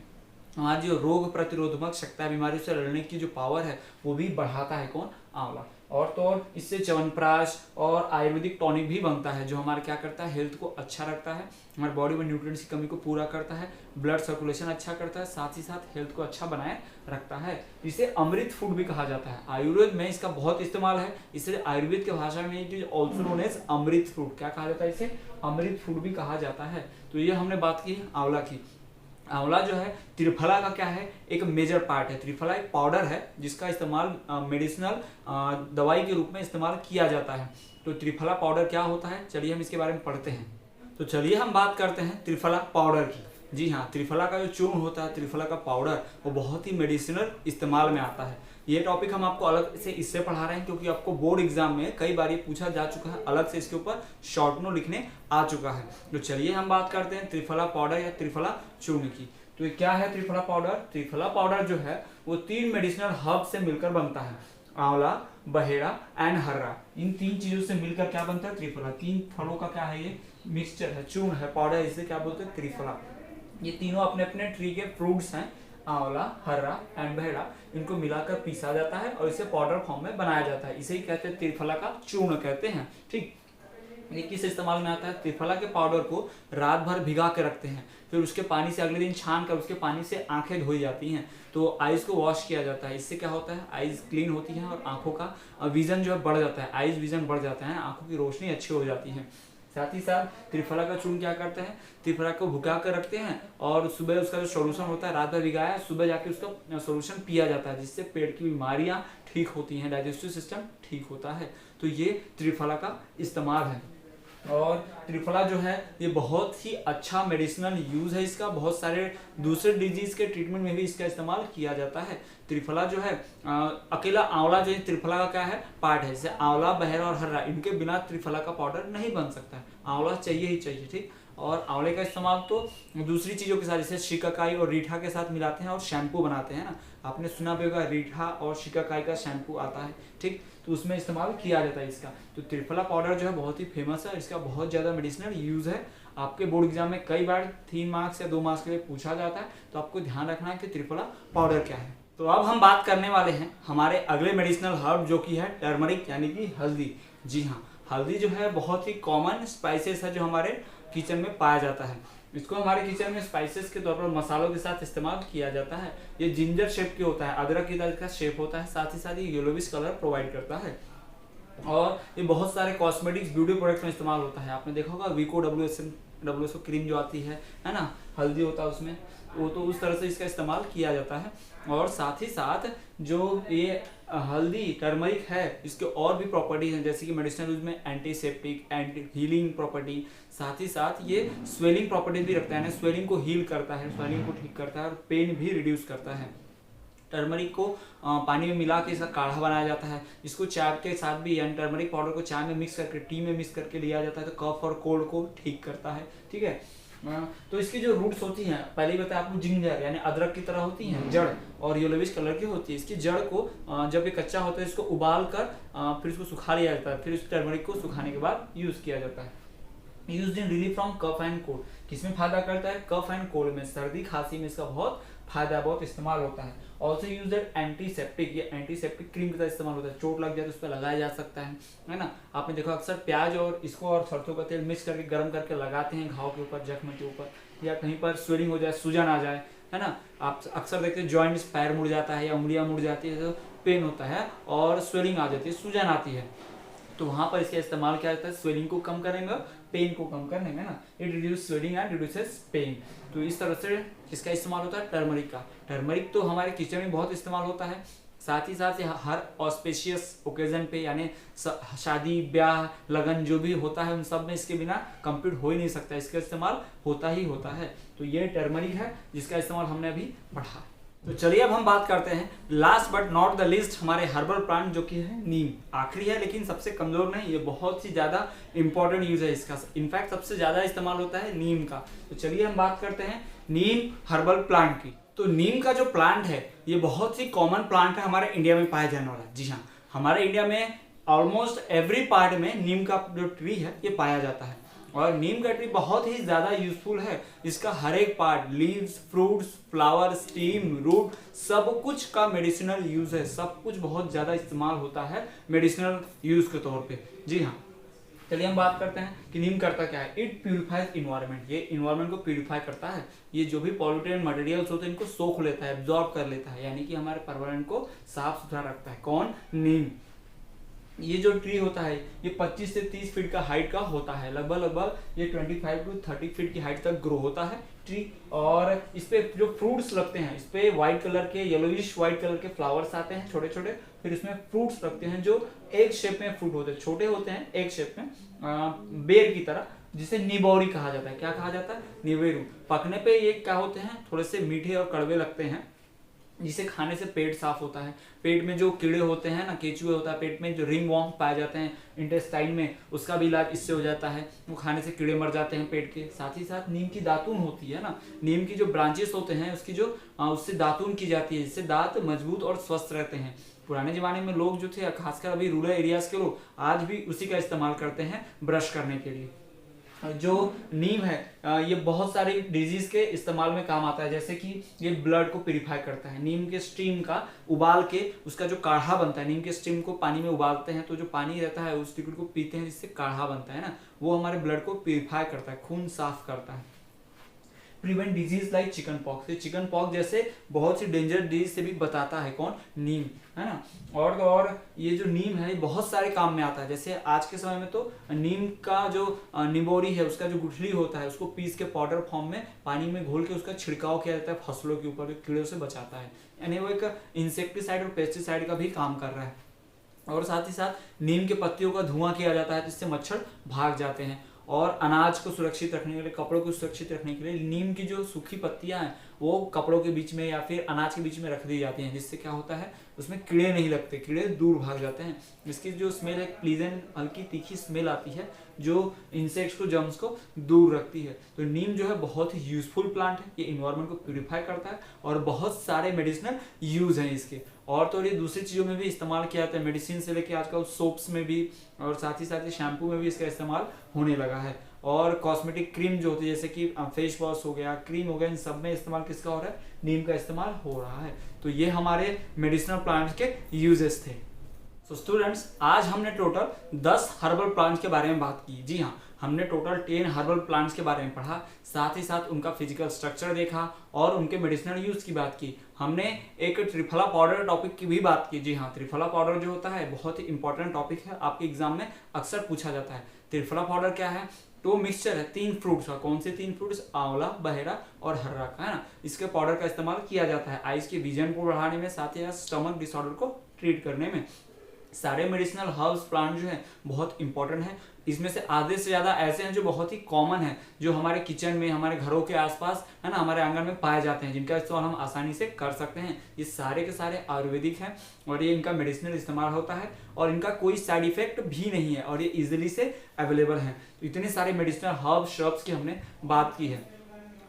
हमारी जो रोग प्रतिरोधक शक्ति है, बीमारियों से लड़ने की जो पावर है वो भी बढ़ाता है कौन? आंवला। और तो और इससे च्यवनप्राश और आयुर्वेदिक टॉनिक भी बनता है जो हमारे क्या करता है? हेल्थ को अच्छा रखता है, हमारे बॉडी में न्यूट्रिएंट्स की कमी को पूरा करता है, ब्लड सर्कुलेशन अच्छा करता है, साथ ही साथ हेल्थ को अच्छा बनाए रखता है। इसे अमृत फूड भी कहा जाता है। आयुर्वेद में इसका बहुत इस्तेमाल है, इसलिए आयुर्वेद की भाषा में it is also known as amrit food. क्या कहा जाता है इसे? अमृत फूड भी कहा जाता है। तो ये हमने बात की आंवला की। आंवला जो है त्रिफला का क्या है? एक मेजर पार्ट है। त्रिफला एक पाउडर है जिसका इस्तेमाल मेडिसिनल दवाई के रूप में इस्तेमाल किया जाता है। तो त्रिफला पाउडर क्या होता है, चलिए हम इसके बारे में पढ़ते हैं। तो चलिए हम बात करते हैं त्रिफला पाउडर की। जी हाँ, त्रिफला का जो चूर्ण होता है, त्रिफला का पाउडर, वो बहुत ही मेडिसिनल इस्तेमाल में आता है। ये टॉपिक हम आपको अलग से इससे पढ़ा रहे हैं क्योंकि आपको बोर्ड एग्जाम में कई बार ये पूछा जा चुका है, अलग से इसके ऊपर शॉर्ट नोट लिखने आ चुका है। तो चलिए हम बात करते हैं त्रिफला पाउडर या त्रिफला चूर्ण की। तो ये क्या है त्रिफला पाउडर? त्रिफला पाउडर जो है वो 3 मेडिसिनल हर्ब से मिलकर बनता है। आंवला, बहेड़ा एंड हर्रा, इन 3 चीजों से मिलकर क्या बनता है? त्रिफला। 3 फलों का क्या है? ये मिक्सचर है, चूर्ण है, पाउडर, इसे क्या बोलते हैं? त्रिफला। ये तीनों अपने अपने ट्री के फ्रूट्स हैं, आंवला, हर्रा एंड बहेड़ा, इनको मिलाकर पीसा जाता है और इसे पाउडर फॉर्म में बनाया जाता है। इसे ही कहते हैं त्रिफला का चूर्ण कहते हैं। ठीक, ये किस इस्तेमाल में आता है? त्रिफला के पाउडर को रात भर भिगा के रखते हैं, फिर उसके पानी से अगले दिन छान कर उसके पानी से आंखें धोई जाती हैं, तो आईज को वॉश किया जाता है। इससे क्या होता है? आईज क्लीन होती है और आंखों का विजन जो है बढ़ जाता है, आईज विजन बढ़ जाता है, आंखों की रोशनी अच्छी हो जाती है। साथ ही साथ त्रिफला का चूर्ण क्या करते हैं? त्रिफला को भुगा कर रखते हैं और सुबह उसका जो सोल्यूशन होता है, रात भर भिगाया, सुबह जाके उसका सोल्यूशन पिया जाता है, जिससे पेट की बीमारियां ठीक होती हैं, डाइजेस्टिव सिस्टम ठीक होता है। तो ये त्रिफला का इस्तेमाल है। और त्रिफला जो है ये बहुत ही अच्छा मेडिसिनल यूज है इसका, बहुत सारे दूसरे डिजीज के ट्रीटमेंट में भी इसका इस्तेमाल किया जाता है। त्रिफला जो है अकेला आंवला जो है त्रिफला का क्या है? पार्ट है। जैसे आंवला, बहरा और हर्रा, इनके बिना त्रिफला का पाउडर नहीं बन सकता है, आंवला चाहिए ही चाहिए। ठीक, और आंवले का इस्तेमाल तो दूसरी चीज़ों के साथ, जैसे शिकाकाई और रीठा के साथ मिलाते हैं और शैम्पू बनाते हैं ना, आपने सुना भी होगा रीठा और शिकाकाई का शैम्पू आता है। ठीक, तो उसमें इस्तेमाल किया जाता है इसका। तो त्रिफला पाउडर जो है बहुत ही फेमस है, इसका बहुत ज़्यादा मेडिसिनल यूज़ है। आपके बोर्ड एग्जाम में कई बार 3 मार्क्स या 2 मार्क्स के लिए पूछा जाता है, तो आपको ध्यान रखना है कि त्रिफला पाउडर क्या है। तो अब हम बात करने वाले हैं हमारे अगले मेडिसिनल हर्ब जो कि है टर्मरिक यानी कि हल्दी। जी हाँ, हल्दी जो है बहुत ही कॉमन स्पाइसेस है जो हमारे किचन में पाया जाता है। इसको हमारे किचन में स्पाइसेस के तौर पर मसालों के साथ इस्तेमाल किया जाता है। ये जिंजर शेप के होता है, अदरक की तरह का शेप होता है, साथ ही साथ ये येलोविश कलर प्रोवाइड करता है। और ये बहुत सारे कॉस्मेटिक्स, ब्यूटी प्रोडक्ट्स में इस्तेमाल होता है। आपने देखा होगा विको WSO क्रीम जो आती है ना, हल्दी होता है उसमें, वो तो उस तरह से इसका इस्तेमाल किया जाता है। और साथ ही साथ जो ये हल्दी टर्मरिक है, इसके और भी प्रॉपर्टीज हैं, जैसे कि मेडिसिनल यूज में एंटीसेप्टिक, एंटी हीलिंग प्रॉपर्टी, साथ ही साथ ये स्वेलिंग प्रॉपर्टीज भी रखता है, स्वेलिंग को हील करता है, स्वेलिंग को ठीक करता है और पेन भी रिड्यूस करता है। टर्मरिक को पानी में मिला के इसका काढ़ा बनाया जाता है। इसको चाय के साथ भी, यानी टर्मरिक पाउडर को चाय में मिक्स करके, टी में मिक्स करके लिया जाता है, तो कफ और कोल्ड को ठीक करता है। ठीक है, तो इसकी जो रूट्स होती हैं, पहले ही बताया आपको, जिंजर यानी अदरक की तरह होती हैं जड़, और येलोविश कलर की होती है। इसकी जड़ को जब ये कच्चा होता है इसको उबाल कर फिर इसको सुखा लिया जाता है, फिर इस टर्मरिक को सुखाने के बाद यूज किया जाता है। Used in relief from cough and cold, किसमें फायदा करता है? कफ एंड कोल्ड में, सर्दी खांसी में इसका बहुत फायदा बहुत इस्तेमाल होता है। ऑल्सो यूज एंटीसेप्टिक, ये एंटीसेप्टिक क्रीम का इस्तेमाल होता है, चोट लग जाए तो उस पर लगाया जा सकता है ना। आपने देखा अक्सर प्याज और इसको और सरसों का तेल मिक्स करके गर्म करके लगाते हैं घाव के ऊपर, जख्म के ऊपर, या कहीं पर स्वेलिंग हो जाए, सूजन आ जाए, है ना। आप अक्सर देखते हैं जॉइंट्स, पैर मुड़ जाता है या उंगलियां मुड़ जाती है तो पेन होता है और स्वेलिंग आ जाती है, सूजन आती है, तो वहां पर इसका इस्तेमाल किया जाता है स्वेलिंग को कम करने में, पेन को कम करने में ना। It reduce swelling and reduces pain. तो इस तरह से इसका इस्तेमाल होता है टर्मरिक का। टर्मरिक तो हमारे किचन में बहुत इस्तेमाल होता है, साथ ही साथ हर ऑस्पेशियस ओकेजन पे, यानी शादी ब्याह लगन जो भी होता है उन सब में इसके बिना कंप्लीट हो ही नहीं सकता, इसका इस्तेमाल होता ही होता है। तो ये टर्मरिक है जिसका इस्तेमाल हमने अभी पढ़ा। तो चलिए अब हम बात करते हैं last but not the least हमारे हर्बल प्लांट जो कि है नीम। आखिरी है लेकिन सबसे कमजोर नहीं, ये बहुत ही ज्यादा इंपॉर्टेंट यूज है इसका, इनफैक्ट सबसे ज्यादा इस्तेमाल होता है नीम का। तो चलिए हम बात करते हैं नीम हर्बल प्लांट की। तो नीम का जो प्लांट है ये बहुत ही कॉमन प्लांट है हमारे इंडिया में पाया जाने वाला। जी हाँ, हमारे इंडिया में ऑलमोस्ट एवरी पार्ट में नीम का जो ट्री है ये पाया जाता है, और नीम का ट्री बहुत ही ज्यादा यूजफुल है। इसका हर एक part, leaves, fruits, flower, stem, root, सब कुछ का मेडिसिनल यूज है, सब कुछ बहुत ज्यादा इस्तेमाल होता है मेडिसिनल यूज के तौर पे। जी हाँ, चलिए हम बात करते हैं कि नीम करता क्या है। इट प्यूरिफाइज इन्वायरमेंट, ये इन्वायरमेंट को प्यूरिफाई करता है। ये जो भी पॉल्यूटेड मटेरियल्स होते हैं इनको सोख लेता है, एब्जॉर्ब कर लेता है, यानी कि हमारे पर्यावरण को साफ सुथरा रखता है। कौन? नीम। ये जो ट्री होता है ये 25 से 30 फीट का हाइट का होता है, लगभग ये 25 टू 30 फीट की हाइट तक ग्रो होता है ट्री। और इस पे जो फ्रूट्स लगते हैं, इस पे व्हाइट कलर के, येलोइश व्हाइट कलर के फ्लावर्स आते हैं छोटे छोटे, फिर इसमें फ्रूट्स लगते हैं जो एक शेप में फ्रूट होते हैं, छोटे होते हैं एक शेप में, बेर की तरह, जिसे निबोरी कहा जाता है। क्या कहा जाता है? निबेरू। पकने पे ये क्या होते हैं, थोड़े से मीठे और कड़वे लगते हैं, जिसे खाने से पेट साफ होता है। पेट में जो कीड़े होते हैं ना, केचुए होता है पेट में, जो रिंग वॉर्म पाए जाते हैं इंटेस्टाइन में, उसका भी इलाज इससे हो जाता है। वो खाने से कीड़े मर जाते हैं पेट के। साथ ही साथ नीम की दातून होती है ना, नीम की जो ब्रांचेस होते हैं उसकी जो उससे दातून की जाती है, जिससे दांत मजबूत और स्वस्थ रहते हैं। पुराने जमाने में लोग जो थे, खासकर अभी रूरल एरियाज के लोग, आज भी उसी का इस्तेमाल करते हैं ब्रश करने के लिए। जो नीम है ये बहुत सारी डिजीज के इस्तेमाल में काम आता है, जैसे कि ये ब्लड को प्यूरिफाई करता है। नीम के स्टीम का उबाल के उसका जो काढ़ा बनता है, नीम के स्टीम को पानी में उबालते हैं तो जो पानी रहता है उस लिक्विड को पीते हैं, जिससे काढ़ा बनता है ना, वो हमारे ब्लड को प्यूरिफाई करता है, खून साफ करता है। Prevent disease like chicken pox, chicken pox जैसे बहुत सी डेंजर डिजीज से भी बताता है कौन? नीम, है ना। और ये जो नीम है ये बहुत सारे काम में आता है। जैसे आज के समय में तो नीम का जो निबोरी है, उसका जो गुठली होता है, उसको पीस के पाउडर फॉर्म में पानी में घोल के उसका छिड़काव किया जाता है फसलों के ऊपर, कीड़ों से बचाता है, यानी वो एक इंसेक्टिसाइड और पेस्टिसाइड का भी काम कर रहा है। और साथ ही साथ नीम के पत्तियों का धुआं किया जाता है, जिससे मच्छर भाग जाते हैं। और अनाज को सुरक्षित रखने के लिए, कपड़ों को सुरक्षित रखने के लिए नीम की जो सूखी पत्तियां हैं वो कपड़ों के बीच में या फिर अनाज के बीच में रख दी जाती हैं, जिससे क्या होता है उसमें कीड़े नहीं लगते, कीड़े दूर भाग जाते हैं। इसकी जो स्मेल है, प्लीजेंट हल्की तीखी स्मेल आती है, जो इंसेक्ट्स को, जर्म्स को दूर रखती है। तो नीम जो है बहुत ही यूजफुल प्लांट है, ये इन्वायरमेंट को प्यूरिफाई करता है और बहुत सारे मेडिसिनल यूज हैं इसके। और तो ये दूसरी चीज़ों में भी इस्तेमाल किया जाता है, मेडिसिन से लेके आजकल सोप्स में भी, और साथ ही शैम्पू में भी इसका इस्तेमाल होने लगा है। और कॉस्मेटिक क्रीम जो होती है, जैसे कि फेस वॉश हो गया, क्रीम हो गया, इन सब में इस्तेमाल किसका हो रहा है? नीम का इस्तेमाल हो रहा है। तो ये हमारे मेडिसिनल प्लांट्स के यूजेस थे। सो स्टूडेंट्स, आज हमने टोटल 10 हर्बल प्लांट्स के बारे में बात की। जी हाँ, हमने टोटल 10 हर्बल प्लांट्स के बारे में पढ़ा, साथ ही साथ उनका फिजिकल स्ट्रक्चर देखा और उनके मेडिसिनल यूज की बात की। हमने एक त्रिफला पाउडर टॉपिक की भी बात की। जी हाँ, त्रिफला पाउडर जो होता है बहुत ही इंपॉर्टेंट टॉपिक है, आपके एग्जाम में अक्सर पूछा जाता है। त्रिफला पाउडर क्या है? तो मिक्सचर है 3 फ्रूट्स का। कौन से 3 फ्रूट्स? आंवला, बहेरा और हर्रा का, है ना। इसके पाउडर का इस्तेमाल किया जाता है आइज के विजन को बढ़ाने में, साथ ही साथ स्टमक डिसऑर्डर को ट्रीट करने में। सारे मेडिसिनल हर्ब्स प्लांट जो है बहुत इंपॉर्टेंट है। इसमें से आधे से ज्यादा ऐसे हैं जो बहुत ही कॉमन है, जो हमारे किचन में, हमारे घरों के आसपास, है ना, हमारे आंगन में पाए जाते हैं, जिनका इस्तेमाल हम आसानी से कर सकते हैं। ये सारे के सारे आयुर्वेदिक हैं और ये इनका मेडिसिनल इस्तेमाल होता है और इनका कोई साइड इफेक्ट भी नहीं है और ये इजिली से अवेलेबल है। तो इतने सारे मेडिसिनल हर्ब श्रब्स की हमने बात की है।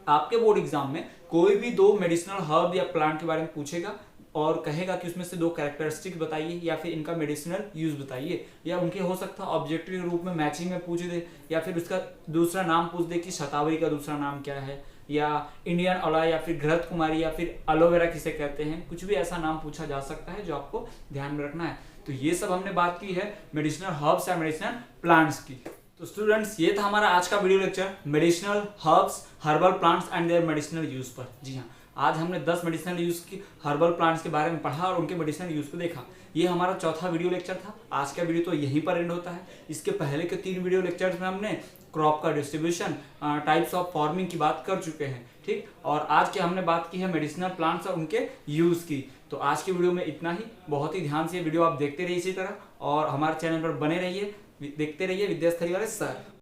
आपके बोर्ड एग्जाम में कोई भी 2 मेडिसिनल हर्ब या प्लांट के बारे में पूछेगा और कहेगा कि उसमें से 2 कैरेक्टरिस्टिक बताइए या फिर इनका मेडिसिनल यूज बताइए, या उनके हो सकता है ऑब्जेक्टिव रूप में मैचिंग में पूछ दे, या फिर उसका दूसरा नाम पूछ दे कि शतावरी का दूसरा नाम क्या है, या इंडियन अला या फिर घृत कुमारी या फिर एलोवेरा किसे कहते हैं, कुछ भी ऐसा नाम पूछा जा सकता है जो आपको ध्यान में रखना है। तो ये सब हमने बात की है मेडिसिनल हर्ब्स या मेडिसिनल प्लांट्स की। तो स्टूडेंट्स ये था हमारा आज का video lecture medicinal herbs, herbal plants and their medicinal use पर। जी हाँ, आज हमने 10 मेडिसिनल यूज की हर्बल प्लांट्स के बारे में पढ़ा और उनके मेडिसिनल यूज को देखा। ये हमारा चौथा वीडियो लेक्चर था। आज का वीडियो तो यहीं पर एंड होता है। इसके पहले के 3 वीडियो लेक्चर्स में हमने क्रॉप का डिस्ट्रीब्यूशन, टाइप्स ऑफ फार्मिंग की बात कर चुके हैं, ठीक। और आज के हमने बात की है मेडिसिनल प्लांट्स और उनके यूज की। तो आज की वीडियो में इतना ही। बहुत ही ध्यान से वीडियो आप देखते रहिए इसी तरह, और हमारे चैनल पर बने रहिए, देखते रहिए विद्यास्थली वाले सर।